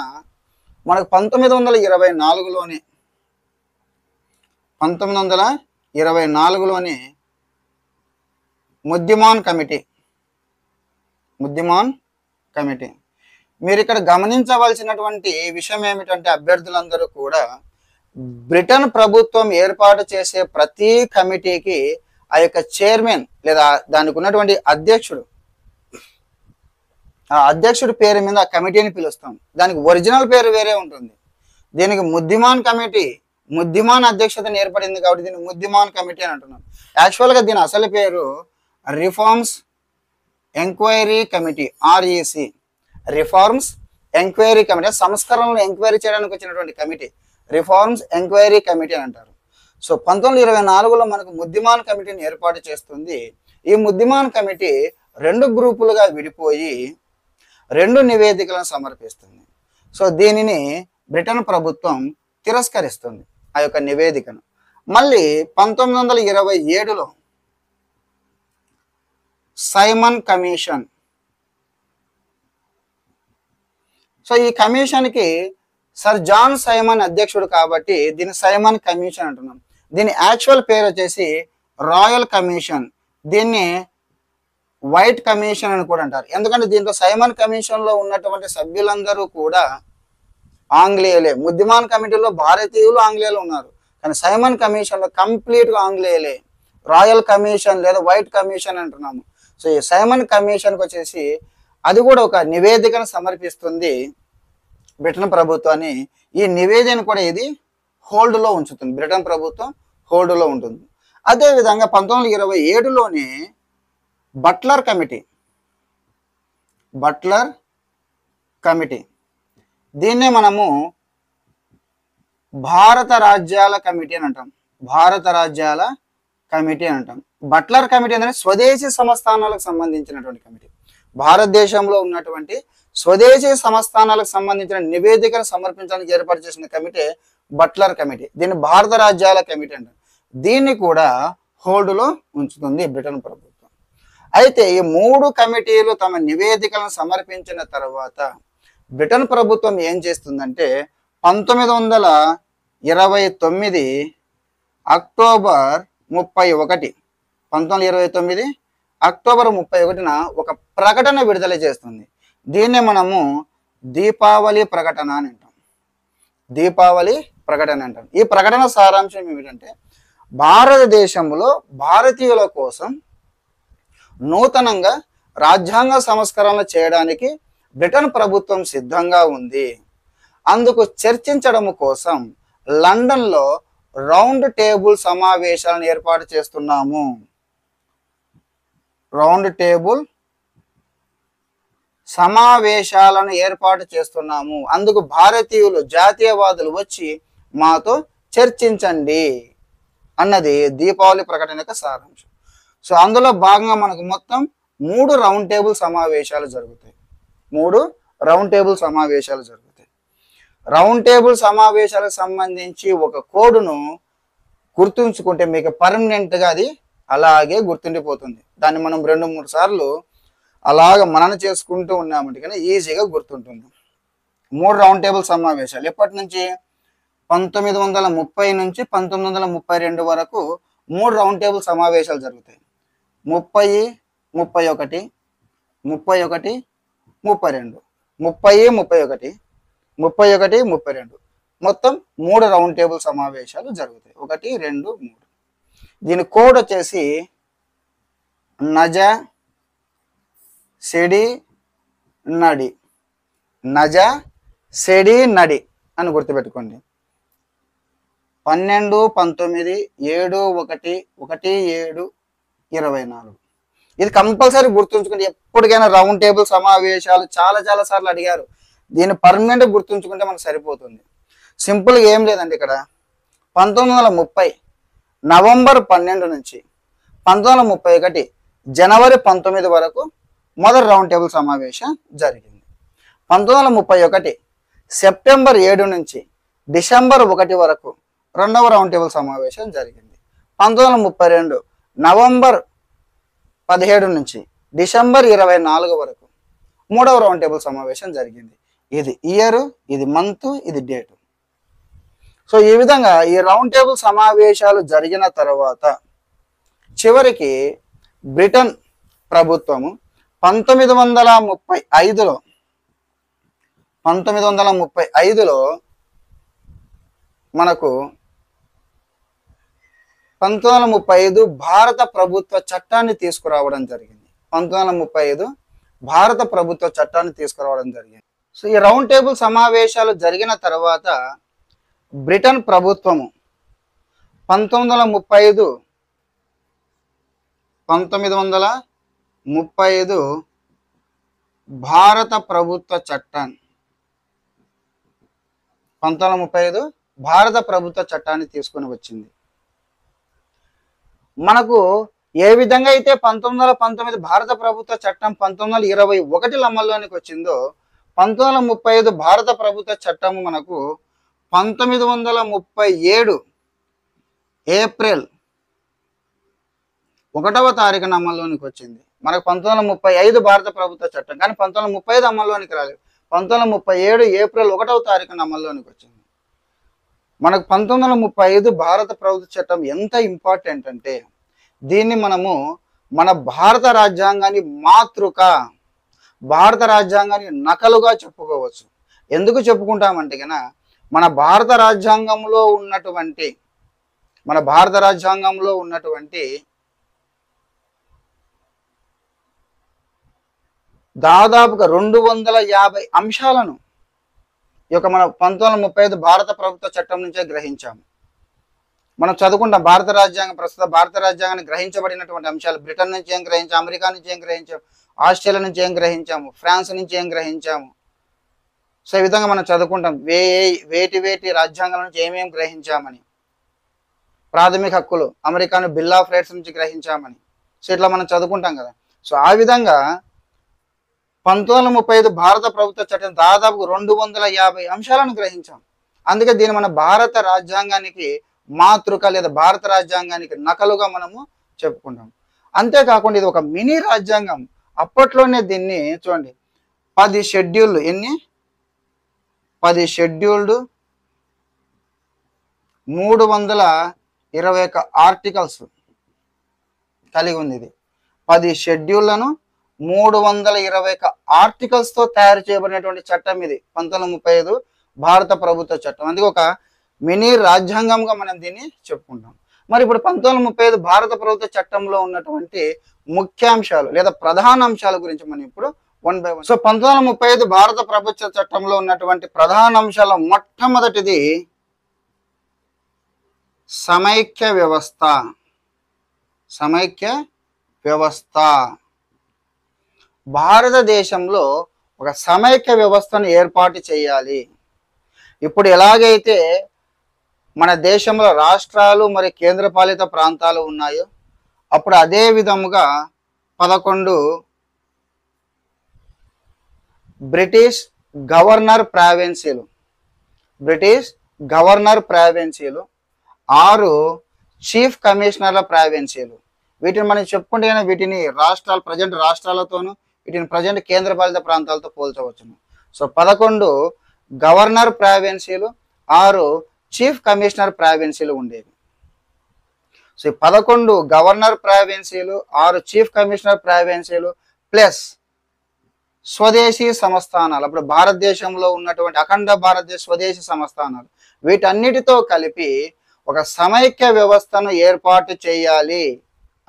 మనకు 1924లోనే ముద్దిమాన్ కమిటీ మీరు ఇక్కడ గమనించవలసినటువంటి విషయం ఏమిటంటే, అభ్యర్థులందరూ కూడా బ్రిటన్ ప్రభుత్వం ఏర్పాటు చేసే ప్రతి కమిటీకి ఆ యొక్క చైర్మన్ లేదా దానికి ఉన్నటువంటి అధ్యక్షుడు, ఆ అధ్యక్షుడి పేరు మీద ఆ కమిటీని పిలుస్తాం. దానికి ఒరిజినల్ పేరు వేరే ఉంటుంది. దీనికి ముద్దిమాన్ కమిటీ, ముద్దిమాన్ అధ్యక్షతను ఏర్పడింది కాబట్టి దీన్ని ముద్దిమాన్ కమిటీ అని అంటున్నాం. యాక్చువల్గా దీని అసలు పేరు reforms enquiry committee, REC, reforms enquiry committee. సంస్కరణలు ఎంక్వైరీ చేయడానికి వచ్చినటువంటి కమిటీ రిఫార్మ్స్ ఎంక్వైరీ కమిటీ అని అంటారు. సో 1924లో మనకు ముద్దిమాన్ కమిటీని ఏర్పాటు చేస్తుంది. ఈ ముద్దిమాన్ కమిటీ 2 గ్రూపులుగా విడిపోయి 2 నివేదికలను సమర్పిస్తుంది. సో దీనిని బ్రిటన్ ప్రభుత్వం తిరస్కరిస్తుంది ఆ యొక్క నివేదికను. మళ్ళీ 1927లో సైమన్ కమిషన్. సో ఈ కమిషన్కి సర్ జాన్ సైమన్ అధ్యక్షుడు కాబట్టి దీన్ని సైమన్ కమిషన్ అంటున్నాం. దీని యాక్చువల్ పేరు వచ్చేసి రాయల్ కమిషన్. దీన్ని వైట్ కమిషన్ అని కూడా అంటారు. ఎందుకంటే దీంట్లో సైమన్ కమిషన్లో ఉన్నటువంటి సభ్యులందరూ కూడా ఆంగ్లేయులే. ముద్దిమాన్ కమిటీలో భారతీయులు, ఆంగ్లేయులు ఉన్నారు. కానీ సైమన్ కమిషన్లో కంప్లీట్గా ఆంగ్లేయులే. రాయల్ కమిషన్ లేదా వైట్ కమిషన్ అంటున్నాము. సో ఈ సైమన్ కమిషన్కి వచ్చేసి అది కూడా ఒక నివేదికను సమర్పిస్తుంది బ్రిటన్ ప్రభుత్వాన్ని. ఈ నివేదికను కూడా ఇది హోల్డ్లో ఉంచుతుంది, బ్రిటన్ ప్రభుత్వం హోల్డ్లో ఉంటుంది. అదేవిధంగా 1927లోనే బట్లర్ కమిటీ, దీన్నే మనము భారత రాజ్యాల కమిటీ అని అంటాం. బట్లర్ కమిటీ అంటే స్వదేశీ సంస్థానాలకు సంబంధించినటువంటి కమిటీ. భారతదేశంలో ఉన్నటువంటి స్వదేశీ సంస్థానాలకు సంబంధించిన నివేదికను సమర్పించడానికి ఏర్పాటు చేసిన కమిటీ బట్లర్ కమిటీ. దీన్ని భారత రాజ్యాల కమిటీ అంటారు. దీన్ని కూడా హోల్డ్లో ఉంచుతుంది బ్రిటన్ ప్రభుత్వం. అయితే ఈ 3 కమిటీలు తమ నివేదికలను సమర్పించిన తర్వాత బ్రిటన్ ప్రభుత్వం ఏం చేస్తుందంటే 1929 అక్టోబర్ 31న ఒక ప్రకటన విడుదల చేస్తుంది. దీన్నే మనము దీపావళి ప్రకటన అని అంటాం. ఈ ప్రకటన సారాంశం ఏమిటంటే, భారతదేశంలో భారతీయుల కోసం నూతనంగా రాజ్యాంగ సంస్కరణలు చేయడానికి బ్రిటన్ ప్రభుత్వం సిద్ధంగా ఉంది. అందుకు చర్చించడం కోసం లండన్లో రౌండ్ టేబుల్ సమావేశాలను ఏర్పాటు చేస్తున్నాము. అందుకు భారతీయులు, జాతీయవాదులు వచ్చి మాతో చర్చించండి అన్నది దీపావళి ప్రకటన యొక్క సారాంశం. సో అందులో భాగంగా మనకు మొత్తం 3 రౌండ్ టేబుల్ సమావేశాలు జరుగుతాయి. రౌండ్ టేబుల్ సమావేశాలకు సంబంధించి ఒక కోడ్ను గుర్తుంచుకుంటే మీకు పర్మనెంట్గా అది అలాగే గుర్తుండిపోతుంది. దాన్ని మనం 2-3 సార్లు అలాగ మనన చేసుకుంటూ ఉన్నామంటే కానీ ఈజీగా గుర్తుంటుంది. 3 రౌండ్ టేబుల్ సమావేశాలు ఎప్పటి నుంచి 1930 నుంచి 1932 వరకు 3 రౌండ్ టేబుల్ సమావేశాలు జరుగుతాయి. 30, 31, 31, 32, 30, 31, 32 మొత్తం 3 రౌండ్ టేబుల్ సమావేశాలు జరుగుతాయి. 1, 2, 3. దీని కోడ్ వచ్చేసి నజ సెడి నడి అని గుర్తుపెట్టుకోండి. 12, 19, 7, 1, 17, 24. ఇది కంపల్సరీ గుర్తుంచుకోండి. ఎప్పటికైనా రౌండ్ టేబుల్ సమావేశాలు చాలా సార్లు అడిగారు. దీన్ని పర్మనెంట్ గుర్తుంచుకుంటే మనకు సరిపోతుంది. సింపుల్గా ఏం లేదండి. ఇక్కడ 1930 నవంబర్ 12 నుంచి 1931 జనవరి 19 వరకు మొదటి రౌండ్ టేబుల్ సమావేశం జరిగింది. 1931 సెప్టెంబర్ 7 నుంచి డిసెంబర్ 1 వరకు రెండవ రౌండ్ టేబుల్ సమావేశం జరిగింది. 1932 నవంబర్ 17 నుంచి డిసెంబర్ 24 వరకు మూడవ రౌండ్ టేబుల్ సమావేశం జరిగింది. ఇది ఇయర్, ఇది మంత్, ఇది డేట్. సో ఈ విధంగా ఈ రౌండ్ టేబుల్ సమావేశాలు జరిగిన తర్వాత చివరికి బ్రిటన్ ప్రభుత్వము 1935లో మనకు 1935 భారత ప్రభుత్వ చట్టాన్ని తీసుకురావడం జరిగింది. 1935 భారత ప్రభుత్వ చట్టాన్ని తీసుకురావడం జరిగింది. సో ఈ రౌండ్ టేబుల్ సమావేశాలు జరిగిన తర్వాత బ్రిటన్ ప్రభుత్వము 1935 భారత ప్రభుత్వ చట్టాన్ని 1935 భారత ప్రభుత్వ చట్టాన్ని తీసుకొని వచ్చింది. మనకు ఏ విధంగా అయితే 1919 భారత ప్రభుత్వ చట్టం 1921 అమల్లోనికి వచ్చిందో 1935 భారత ప్రభుత్వ చట్టము మనకు 1937 ఏప్రిల్ 1వ తారీఖున అమల్లోనికి వచ్చింది. మనకు 1935 భారత ప్రభుత్వ చట్టం, కానీ 1935 అమల్లోనికి రాలేదు. 1937 ఏప్రిల్ 1వ తారీఖున అమల్లోనికి వచ్చింది. మనకు 1935 భారత ప్రభుత్వ చట్టం ఎంత ఇంపార్టెంట్ అంటే దీన్ని మనము మన భారత రాజ్యాంగాన్ని మాతృక, భారత రాజ్యాంగాన్ని నకలుగా చెప్పుకోవచ్చు. ఎందుకు చెప్పుకుంటామంటే కనుక మన భారత రాజ్యాంగంలో ఉన్నటువంటి దాదాపుగా 250 అంశాలను ఈ యొక్క మన 1935 భారత ప్రభుత్వ చట్టం నుంచే గ్రహించాము. మనం చదువుకుంటాం ప్రస్తుత భారత రాజ్యాంగాన్ని గ్రహించబడినటువంటి అంశాలు. బ్రిటన్ నుంచి ఏం గ్రహించాము, అమెరికా నుంచి ఏం గ్రహించాము, ఆస్ట్రేలియా నుంచి ఏం గ్రహించాము, ఫ్రాన్స్ నుంచి ఏం గ్రహించాము. సో ఈ విధంగా మనం చదువుకుంటాం వేటి రాజ్యాంగాల నుంచి ఏమేమి గ్రహించామని. ప్రాథమిక హక్కులు అమెరికాను బిల్ ఆఫ్ రైట్స్ నుంచి గ్రహించామని. సో ఇట్లా మనం చదువుకుంటాం కదా. సో ఆ విధంగా 1935 భారత ప్రభుత్వ చట్టం దాదాపు 250 అంశాలను గ్రహించాం. అందుకే దీన్ని మన భారత రాజ్యాంగానికి మాతృక లేదా భారత రాజ్యాంగానికి నకలుగా మనము చెప్పుకుంటాం. అంతేకాకుండా ఇది ఒక మినీ రాజ్యాంగం. అప్పట్లోనే దీన్ని చూడండి 10 షెడ్యూల్డ్ 10 షెడ్యూల్డ్ 321 ఆర్టికల్స్ కలిగి ఉంది. ఇది 10 షెడ్యూళ్లను 321 ఆర్టికల్స్తో తయారు చేయబడినటువంటి చట్టం ఇది 1935 భారత ప్రభుత్వ చట్టం. అందుకే ఒక మినీ రాజ్యాంగంగా మనం దీన్ని చెప్పుకుంటాం. మరి ఇప్పుడు 1935 భారత ప్రభుత్వ చట్టంలో ఉన్నటువంటి ముఖ్యాంశాలు లేదా ప్రధాన అంశాల గురించి మనం ఇప్పుడు 1 by 1. సో 1935 భారత ప్రభుత్వ చట్టంలో ఉన్నటువంటి ప్రధాన అంశాల మొట్టమొదటిది సమైక్య వ్యవస్థ. భారతదేశంలో ఒక సమైక్య వ్యవస్థను ఏర్పాటు చేయాలి. ఇప్పుడు ఎలాగైతే మన దేశంలో రాష్ట్రాలు మరి కేంద్రపాలిత ప్రాంతాలు ఉన్నాయో అప్పుడు అదే విధముగా 11 బ్రిటిష్ గవర్నర్ ప్రావిన్సీలు, 6 చీఫ్ కమిషనర్ల ప్రావిన్సీలు. వీటిని మనం చెప్పుకుంటే వీటిని ప్రజెంట్ రాష్ట్రాలతోనూ వీటిని ప్రజెంట్ కేంద్రపాలిత ప్రాంతాలతో పోల్చవచ్చును. సో 11 గవర్నర్ ప్రావిన్సీలు, 6 చీఫ్ కమిషనర్ ప్రావిన్సీలు ఉండేవి. సో 11 గవర్నర్ ప్రావిన్సీలు, 6 చీఫ్ కమిషనర్ ప్రావిన్సీలు ప్లస్ స్వదేశీ సంస్థానాలు, అప్పుడు భారతదేశంలో ఉన్నటువంటి అఖండ భారతదేశ స్వదేశీ సంస్థానాలు, వీటన్నిటితో కలిపి ఒక సమైక్య వ్యవస్థను ఏర్పాటు చేయాలి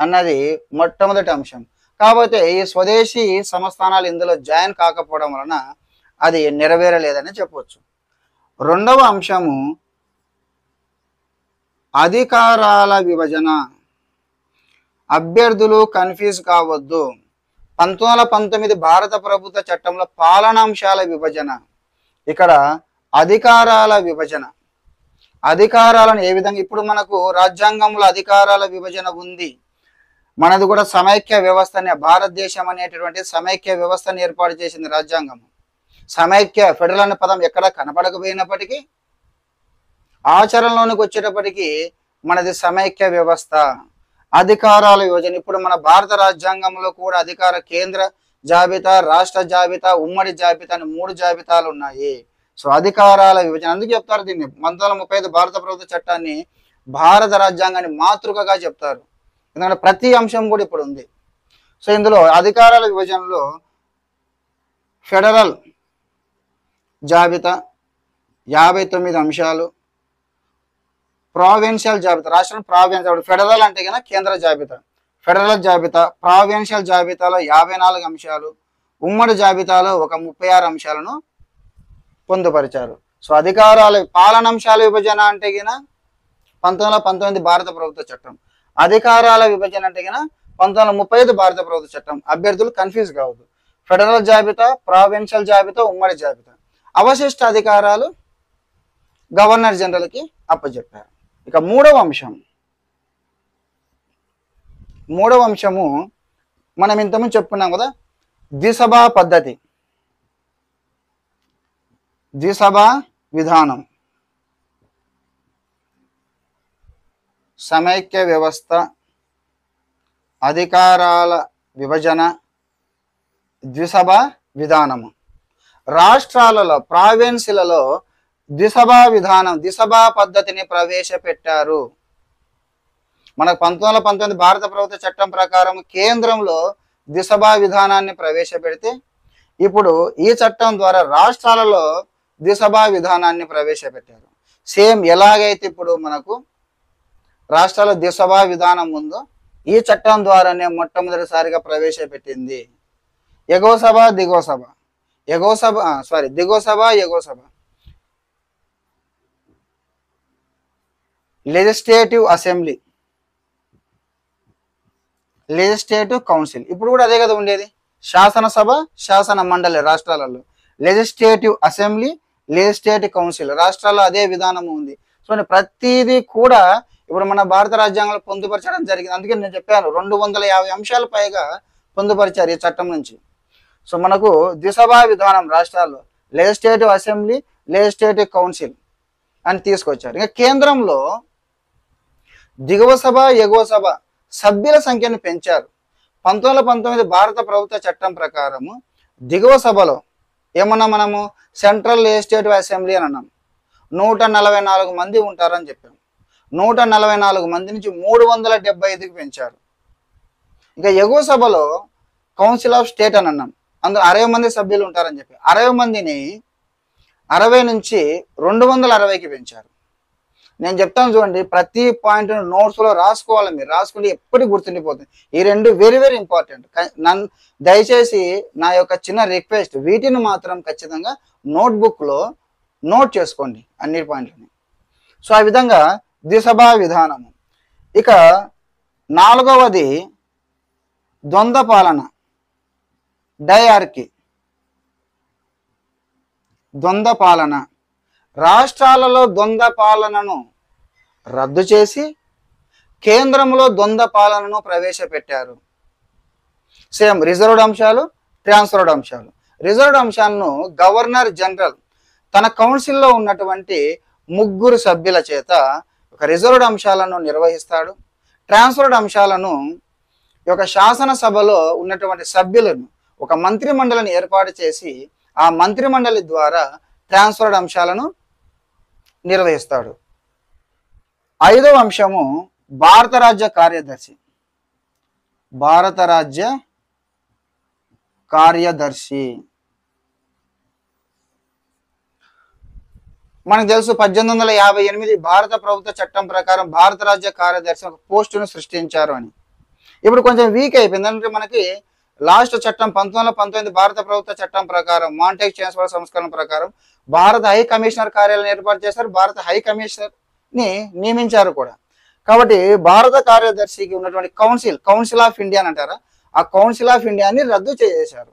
అన్నది మొట్టమొదటి అంశం. కాకపోతే ఈ స్వదేశీ సంస్థానాలు ఇందులో జాయిన్ కాకపోవడం వలన అది నెరవేరలేదని చెప్పవచ్చు. రెండవ అంశము అధికారాల విభజన. అభ్యర్థులు కన్ఫ్యూజ్ కావద్దు. 1919 భారత ప్రభుత్వ చట్టంలో పాలనాంశాల విభజన, ఇక్కడ అధికారాల విభజన. అధికారాలను ఏ విధంగా, ఇప్పుడు మనకు రాజ్యాంగంలో అధికారాల విభజన ఉంది. మనది కూడా సమైక్య వ్యవస్థనే, భారతదేశం అనేటటువంటి సమైక్య వ్యవస్థను ఏర్పాటు చేసింది రాజ్యాంగం. సమైక్య, ఫెడరల్ అనే పదం ఎక్కడ కనపడకపోయినప్పటికీ ఆచరణలోనికి వచ్చేటప్పటికీ మనది సమైక్య వ్యవస్థ. అధికారాల విభజన, ఇప్పుడు మన భారత రాజ్యాంగంలో కూడా అధికార కేంద్ర జాబితా, రాష్ట్ర జాబితా, ఉమ్మడి జాబితా అని 3 జాబితాలు ఉన్నాయి. సో అధికారాల విభజన, అందుకు చెప్తారు దీన్ని 1935 భారత ప్రభుత్వ చట్టాన్ని భారత రాజ్యాంగాన్ని మాతృకగా చెప్తారు. ఎందుకంటే ప్రతి అంశం కూడా ఇప్పుడు ఉంది. సో ఇందులో అధికారాల విభజనలో ఫెడరల్ జాబితా 59 అంశాలు, ప్రావిన్షియల్ జాబితా, రాష్ట్రం ప్రావిన్షియల్, ఫెడరల్ అంటే కనుక కేంద్ర జాబితా, ఫెడరల్ జాబితా, ప్రావిన్షియల్ జాబితాలో 54 అంశాలు, ఉమ్మడి జాబితాలో ఒక 36 అంశాలను పొందుపరిచారు. సో అధికారాల పాలనాంశాల విభజన అంటే గిన 1919 భారత ప్రభుత్వ చట్టం, అధికారాల విభజన అంటే గిన 1935 భారత ప్రభుత్వ చట్టం. అభ్యర్థులు కన్ఫ్యూజ్ కావద్దు. ఫెడరల్ జాబితా, ప్రావిన్షియల్ జాబితా, ఉమ్మడి జాబితా. అవశిష్ట అధికారాలు గవర్నర్ జనరల్కి అప్పచెప్పారు. ఇక మూడవ అంశము మనం ఇంతకుముందు చెప్పుకున్నాం కదా, ద్విసభా పద్ధతి, ద్విసభా విధానం, సమైక్య వ్యవస్థ, అధికారాల విభజన, ద్విసభా విధానము. రాష్ట్రాలలో, ప్రావిన్సులలో ద్విసభా విధానం, ద్విసభా పద్ధతిని ప్రవేశపెట్టారు. మనకు 1919 భారత ప్రభుత్వ చట్టం ప్రకారం కేంద్రంలో ద్విసభా విధానాన్ని ప్రవేశపెడితే, ఇప్పుడు ఈ చట్టం ద్వారా రాష్ట్రాలలో ద్విసభా విధానాన్ని ప్రవేశపెట్టారు. సేమ్ ఎలాగైతే ఇప్పుడు మనకు రాష్ట్రాల ద్విసభా విధానం ఉందో ఈ చట్టం ద్వారానే మొట్టమొదటిసారిగా ప్రవేశపెట్టింది. ఎగువ సభ, దిగువ సభ, దిగువ సభ, ఎగువ సభ, లెజిస్లేటివ్ అసెంబ్లీ, లెజిస్లేటివ్ కౌన్సిల్. ఇప్పుడు కూడా అదే కదా ఉండేది, శాసనసభ, శాసన మండలి రాష్ట్రాలలో, లెజిస్లేటివ్ అసెంబ్లీ, లెజిస్లేటివ్ కౌన్సిల్ రాష్ట్రాల్లో అదే విధానం ఉంది. సో ప్రతిదీ కూడా ఇప్పుడు మన భారత రాజ్యాంగంలో పొందుపరచడం జరిగింది. అందుకే నేను చెప్పాను 250 అంశాలు పైగా పొందుపరిచారు ఈ చట్టం నుంచి. సో మనకు ద్విసభా విధానం రాష్ట్రాల్లో, లెజిస్లేటివ్ అసెంబ్లీ, లెజిస్లేటివ్ కౌన్సిల్ అని తీసుకొచ్చారు. ఇంకా కేంద్రంలో దిగువ సభ, ఎగువ సభ సభ్యుల సంఖ్యను పెంచారు. 1919 భారత ప్రభుత్వ చట్టం ప్రకారము దిగువ సభలో ఏమన్నా మనము సెంట్రల్ లెజిస్లేటివ్ అసెంబ్లీ అని అన్నాం, 144 మంది ఉంటారని చెప్పాము. 144 మంది నుంచి 375కి పెంచారు. ఇంకా ఎగువ సభలో కౌన్సిల్ ఆఫ్ స్టేట్ అని అన్నాం, అందులో 60 మంది సభ్యులు ఉంటారని చెప్పి 60 మందిని 60 నుంచి 260కి పెంచారు. నేను చెప్తాను చూడండి, ప్రతి పాయింట్ నోట్స్లో రాసుకోవాలి. మీరు రాసుకుంటే ఎప్పటికీ గుర్తుండిపోతుంది. ఈ రెండు వెరీ వెరీ ఇంపార్టెంట్. దయచేసి నా యొక్క చిన్న రిక్వెస్ట్, వీటిని మాత్రం ఖచ్చితంగా నోట్బుక్లో నోట్ చేసుకోండి అన్ని పాయింట్లని. సో ఆ విధంగా ద్విసభా విధానము. ఇక 4వది ద్వంద్వ పాలన, డయార్కీ, ద్వంద్వ పాలన. రాష్ట్రాలలో ద్వంద్వ పాలనను రద్దు చేసి కేంద్రంలో ద్వంద్వ పాలనను ప్రవేశపెట్టారు. సేమ్ రిజర్వ్డ్ అంశాలు, ట్రాన్స్ఫర్డ్ అంశాలు. రిజర్వ్డ్ అంశాలను గవర్నర్ జనరల్ తన కౌన్సిల్లో ఉన్నటువంటి 3 సభ్యుల చేత ఒక రిజర్వ్డ్ అంశాలను నిర్వహిస్తాడు. ట్రాన్స్ఫర్డ్ అంశాలను ఒక శాసనసభలో ఉన్నటువంటి సభ్యులను ఒక మంత్రి మండలిని ఏర్పాటు చేసి ఆ మంత్రి మండలి ద్వారా ట్రాన్స్ఫర్డ్ అంశాలను నిర్వహిస్తాడు. 5వ అంశము భారత రాజ్య కార్యదర్శి, భారత రాజ్య కార్యదర్శి. మనకు తెలుసు 1858 భారత ప్రభుత్వ చట్టం ప్రకారం భారత రాజ్య కార్యదర్శి ఒక పోస్టును సృష్టించారు అని. ఇప్పుడు కొంచెం వీక్ అయిపోయింది. అంటే మనకి లాస్ట్ చట్టం 1919 భారత ప్రభుత్వ చట్టం ప్రకారం, మాంటేగ్ చేన్స్బర్గ్ సంస్కరణ ప్రకారం భారత హై కమిషనర్ కార్యాలయం ఏర్పాటు చేశారు, భారత హై కమిషనర్ ని నియమించారు కూడా. కాబట్టి భారత కార్యదర్శికి ఉన్నటువంటి కౌన్సిల్ ఆఫ్ ఇండియా అని అంటారా, ఆ కౌన్సిల్ ఆఫ్ ఇండియాని రద్దు చేశారు.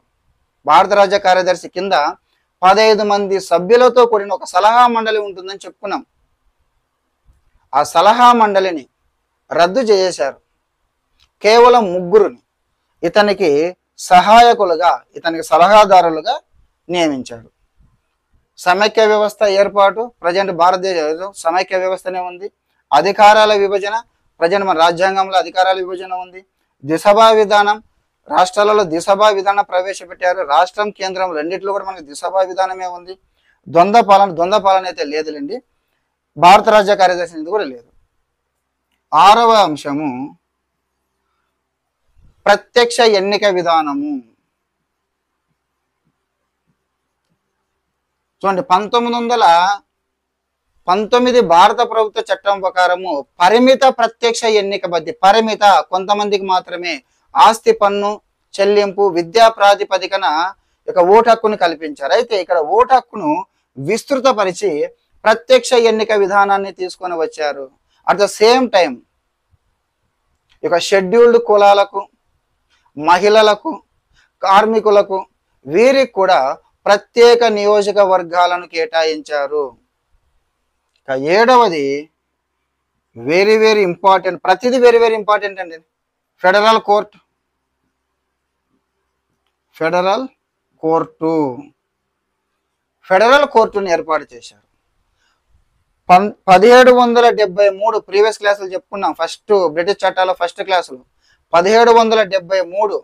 భారత రాజ్య కార్యదర్శి కింద 15 మంది సభ్యులతో కూడిన ఒక సలహా మండలి ఉంటుందని చెప్పుకున్నాం. ఆ సలహా మండలిని రద్దు చేశారు. కేవలం ముగ్గురుని ఇతనికి సహాయకులుగా, ఇతనికి సలహాదారులుగా నియమించాడు. సమైక్య వ్యవస్థ ఏర్పాటు, ప్రజెంట్ భారతదేశం సమైక్య వ్యవస్థనే ఉంది. అధికారాల విభజన, ప్రజెంట్ మన రాజ్యాంగంలో అధికారాల విభజన ఉంది. దిశభా విధానం, రాష్ట్రాలలో దిశభా విధానం ప్రవేశపెట్టారు. రాష్ట్రం కేంద్రం రెండిట్లో కూడా మనకి దిశభా విధానమే ఉంది. ద్వంద్వ పాలన అయితే లేదులేండి. భారత రాజ్య కార్యదర్శి అనేది కూడా లేదు. 6వ అంశము ప్రత్యక్ష ఎన్నిక విధానము. చూడండి, 1919 భారత ప్రభుత్వ చట్టం ప్రకారము పరిమిత ప్రత్యక్ష ఎన్నిక పద్ధతి, పరిమిత కొంతమందికి మాత్రమే ఆస్తి పన్ను చెల్లింపు, విద్యా ప్రాతిపదికన ఓటు హక్కును కల్పించారు. అయితే ఇక్కడ ఓటు హక్కును విస్తృతపరిచి ప్రత్యక్ష ఎన్నిక విధానాన్ని తీసుకొని వచ్చారు. At the same time scheduled కులాలకు, మహిళలకు, కార్మికులకు, వీరికి కూడా ప్రత్యేక నియోజకవర్గాలను కేటాయించారు. 7వది వెరీ వెరీ ఇంపార్టెంట్, ప్రతిదీ వెరీ వెరీ ఇంపార్టెంట్ అండి. ఫెడరల్ కోర్టును ఏర్పాటు చేశారు. 1773 ప్రీవియస్ క్లాసులు చెప్పుకున్నాం. ఫస్ట్ బ్రిటిష్ చట్టాల ఫస్ట్ క్లాసులు 1773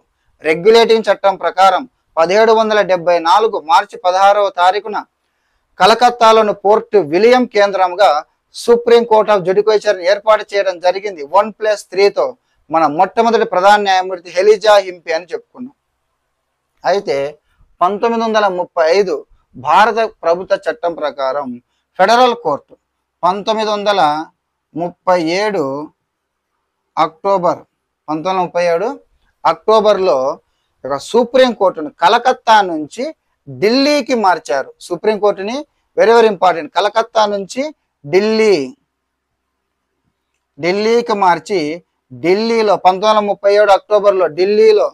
రెగ్యులేటింగ్ చట్టం ప్రకారం 1774 మార్చి 16వ తారీఖున కలకత్తాలోని పోర్ట్ విలియం కేంద్రంగా సుప్రీం కోర్ట్ ఆఫ్ జ్యుడిషియర్ ఏర్పాటు చేయడం జరిగింది. 1+3తో మన మొట్టమొదటి ప్రధాన న్యాయమూర్తి ఎలిజా హింపీ అని చెప్పుకున్నాం. అయితే 1935 భారత ప్రభుత్వ చట్టం ప్రకారం ఫెడరల్ కోర్టు 1937 అక్టోబర్లో సుప్రీం కోర్టును కలకత్తా నుంచి ఢిల్లీకి మార్చారు. సుప్రీం కోర్టుని వెరీ వెరీ ఇంపార్టెంట్, కలకత్తా నుంచి ఢిల్లీకి మార్చి ఢిల్లీలో 1937 అక్టోబర్లో ఢిల్లీలో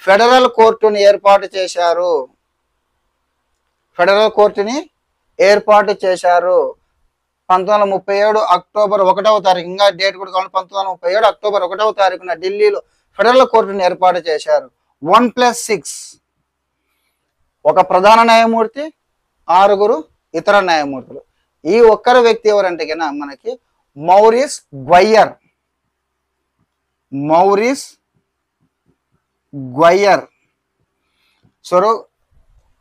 ఫెడరల్ కోర్టుని ఏర్పాటు చేశారు. 1937 అక్టోబర్ 1వ తారీఖు, ఇంకా డేట్ కూడా కావాలి, 1937 అక్టోబర్ 1వ తారీఖున ఢిల్లీలో ఫెడరల్ కోర్టుని ఏర్పాటు చేశారు. 1+6, ఒక ప్రధాన న్యాయమూర్తి, 6 ఇతర న్యాయమూర్తులు. ఈ ఒక్కరు వ్యక్తి ఎవరంటే కన్నా మనకి మౌరిస్ గ్వయ్యర్. సో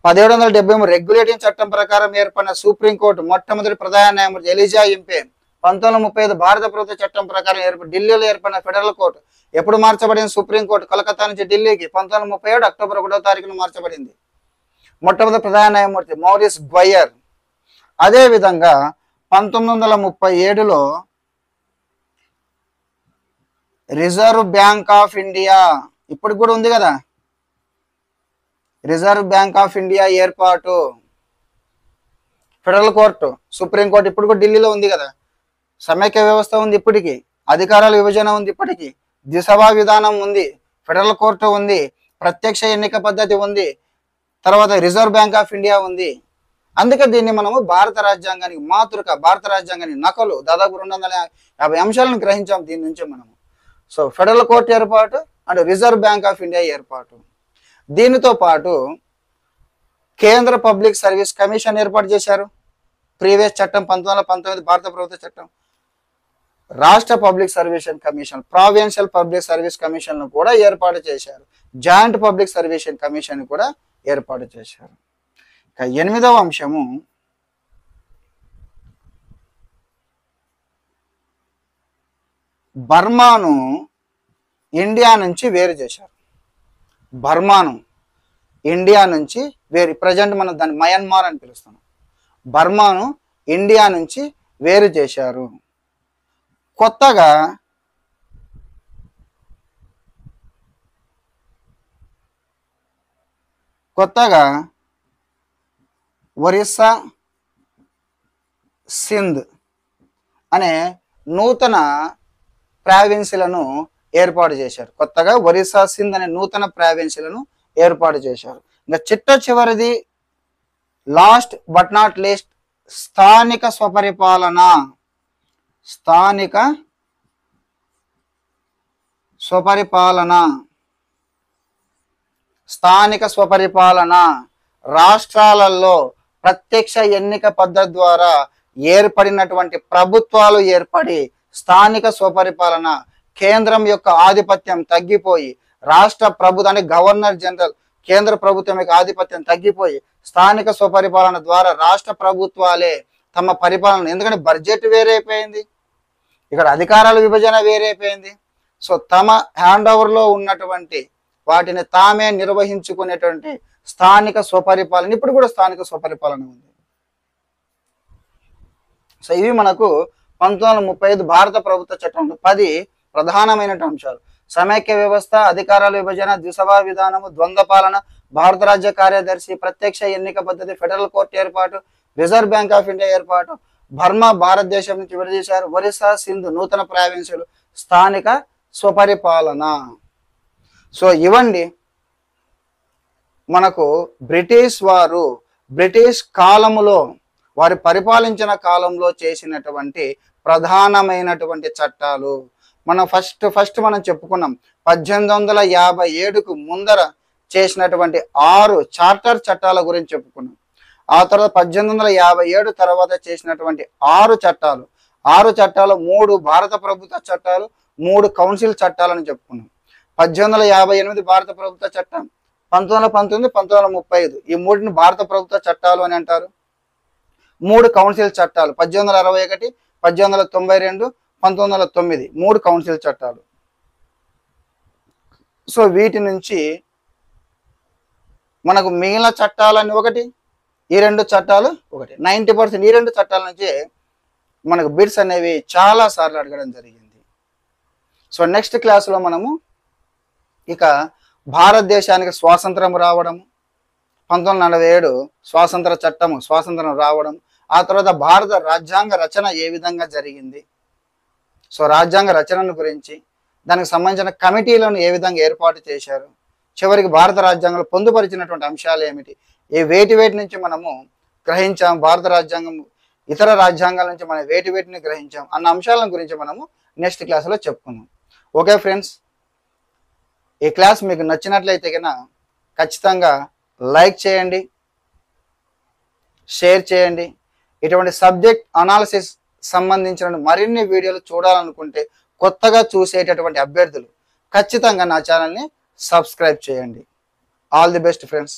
1773 రెగ్యులేటింగ్ చట్టం ప్రకారం ఏర్పడిన సుప్రీంకోర్టు మొట్టమొదటి ప్రధాన న్యాయమూర్తి ఎలిజా హింపీ. 1935 భారత ప్రభుత్వ చట్టం ప్రకారం ఢిల్లీలో ఏర్పడిన ఫెడరల్ కోర్టు ఎప్పుడు మార్చబడింది? సుప్రీంకోర్టు కలకత్తా నుంచి ఢిల్లీకి 1937 అక్టోబర్ 1వ తారీఖున మార్చబడింది. మొట్టమొదటి ప్రధాన న్యాయమూర్తి మౌరిస్ గ్వయ్యర్. అదేవిధంగా 1937లో రిజర్వ్ బ్యాంక్ ఆఫ్ ఇండియా, ఇప్పుడు కూడా ఉంది కదా రిజర్వ్ బ్యాంక్ ఆఫ్ ఇండియా ఏర్పాటు. ఫెడరల్ కోర్టు, సుప్రీంకోర్టు ఇప్పుడు కూడా ఢిల్లీలో ఉంది కదా. సమైక్య వ్యవస్థ ఉంది ఇప్పటికీ, అధికారాల విభజన ఉంది ఇప్పటికీ, దిశభా విధానం ఉంది, ఫెడరల్ కోర్టు ఉంది, ప్రత్యక్ష ఎన్నిక పద్ధతి ఉంది, తర్వాత రిజర్వ్ బ్యాంక్ ఆఫ్ ఇండియా ఉంది. అందుకే దీన్ని మనము భారత రాజ్యాంగానికి మాతృక, భారత రాజ్యాంగానికి నకలు, దాదాపు 250 అంశాలను గ్రహించాం దీని నుంచి మనము. సో ఫెడరల్ కోర్టు ఏర్పాటు and reserve bank of India ఏర్పాటు. దీనితో పాటు కేంద్ర పబ్లిక్ సర్వీస్ కమిషన్ ఏర్పాటు చేశారు. ప్రీవియస్ చట్టం 1919 భారత ప్రభుత్వ చట్టం. రాష్ట్ర public service commission, provincial public service commission కూడా ఏర్పాటు చేశారు. జాయింట్ పబ్లిక్ సర్వీస్ కమిషన్ కూడా ఏర్పాటు చేశారు. 8వ అంశము బర్మాను ఇండియా నుంచి వేరు చేశారు. బర్మాను ఇండియా నుంచి వేరు, ప్రజెంట్ మనం దాన్ని మయన్మార్ అని పిలుస్తున్నాం. బర్మాను ఇండియా నుంచి వేరు చేశారు. కొత్తగా ఒరిస్సా, సింధ్ అనే నూతన ప్రావిన్సులను ఏర్పాటు చేశారు. కొత్తగా ఒరిస్సా, సింధ్ అనే నూతన ప్రావిన్సులను ఏర్పాటు చేశారు. ఇంకా చివరిది లాస్ట్ బట్ నాట్ లీస్ట్ స్థానిక స్వపరిపాలన. స్థానిక స్వపరిపాలన. స్థానిక స్వపరిపాలన రాష్ట్రాలలో ప్రత్యక్ష ఎన్నిక పద్ధతి ద్వారా ఏర్పడినటువంటి ప్రభుత్వాలు ఏర్పడి స్థానిక స్వపరిపాలన, కేంద్రం యొక్క ఆధిపత్యం తగ్గిపోయి రాష్ట్ర ప్రభుత్వాన్ని గవర్నర్ జనరల్ కేంద్ర ప్రభుత్వం యొక్క ఆధిపత్యం తగ్గిపోయి స్థానిక స్వపరిపాలన ద్వారా రాష్ట్ర ప్రభుత్వాలే తమ పరిపాలన, ఎందుకంటే బడ్జెట్ వేరైపోయింది, ఇక్కడ అధికారాల విభజన వేరైపోయింది. సో తమ హ్యాండ్ ఓవర్లో ఉన్నటువంటి వాటిని తామే నిర్వహించుకునేటువంటి స్థానిక స్వపరిపాలన, ఇప్పుడు కూడా స్థానిక స్వపరిపాలన ఉంది. సో ఇవి మనకు 1935 భారత ప్రభుత్వ చట్టంలో 10 ప్రధానమైన అంశాలు. సమైక్య వ్యవస్థ, అధికారాల విభజన, ద్విసభా విధానము, ద్వంద్వ పాలన, భారత రాజ్య కార్యదర్శి, ప్రత్యక్ష ఎన్నిక పద్ధతి, ఫెడరల్ కోర్టు ఏర్పాటు, రిజర్వ్ బ్యాంక్ ఆఫ్ ఇండియా ఏర్పాటు, బర్మా భారతదేశం నుంచి విడదీశారు, ఒరిస్సా, సింధు నూతన ప్రావిన్సులు, స్థానిక స్వపరిపాలన. సో ఇవండి మనకు బ్రిటిష్ వారు బ్రిటిష్ కాలములో వారి పరిపాలించిన కాలంలో చేసినటువంటి ప్రధానమైనటువంటి చట్టాలు. మనం ఫస్ట్ మనం చెప్పుకున్నాం 1857కు ముందర చేసినటువంటి 6 చార్టర్ చట్టాల గురించి చెప్పుకున్నాం. ఆ తర్వాత 1857 తర్వాత చేసినటువంటి 6 చట్టాలు, 3 భారత ప్రభుత్వ చట్టాలు, 3 కౌన్సిల్ చట్టాలని చెప్పుకున్నాం. 1858 భారత ప్రభుత్వ చట్టం, 1919, 1935 ఈ 3ని భారత ప్రభుత్వ చట్టాలు అని అంటారు. 3 కౌన్సిల్ చట్టాలు 1861, 1892, 1909 3 కౌన్సిల్ చట్టాలు. సో వీటి నుంచి మనకు మిగిలిన చట్టాలన్నీ ఒకటి, ఈ 2 చట్టాలు ఒకటి. 90% ఈ 2 చట్టాల నుంచి మనకు బిట్స్ అనేవి చాలా సార్లు అడగడం జరిగింది. సో నెక్స్ట్ క్లాస్లో మనము ఇక భారతదేశానికి స్వాతంత్రం రావడం, 1947 స్వాతంత్ర చట్టము స్వాతంత్రం రావడం, ఆ తర్వాత భారత రాజ్యాంగ రచన ఏ విధంగా జరిగింది, సో రాజ్యాంగ రచనను గురించి, దానికి సంబంధించిన కమిటీలను ఏ విధంగా ఏర్పాటు చేశారు, చివరికి భారత రాజ్యాంగంలో పొందుపరిచినటువంటి అంశాలు ఏమిటి, ఈ వేటి నుంచి మనము గ్రహించాం, భారత రాజ్యాంగం ఇతర రాజ్యాంగాల నుంచి మనం వేటిని గ్రహించాం అన్న అంశాలను గురించి మనము నెక్స్ట్ క్లాస్లో చెప్పుకుందాం. ఓకే ఫ్రెండ్స్, ఈ క్లాస్ మీకు నచ్చినట్లయితే కనుక ఖచ్చితంగా లైక్ చేయండి, షేర్ చేయండి. ఇటువంటి సబ్జెక్ట్ అనాలిసిస్ సంబంధించిన మరిన్ని వీడియోలు చూడాలనుకుంటే కొత్తగా చూసేటటువంటి అభ్యర్థులు ఖచ్చితంగా నా ఛానల్ని సబ్స్క్రైబ్ చేయండి. All the best friends.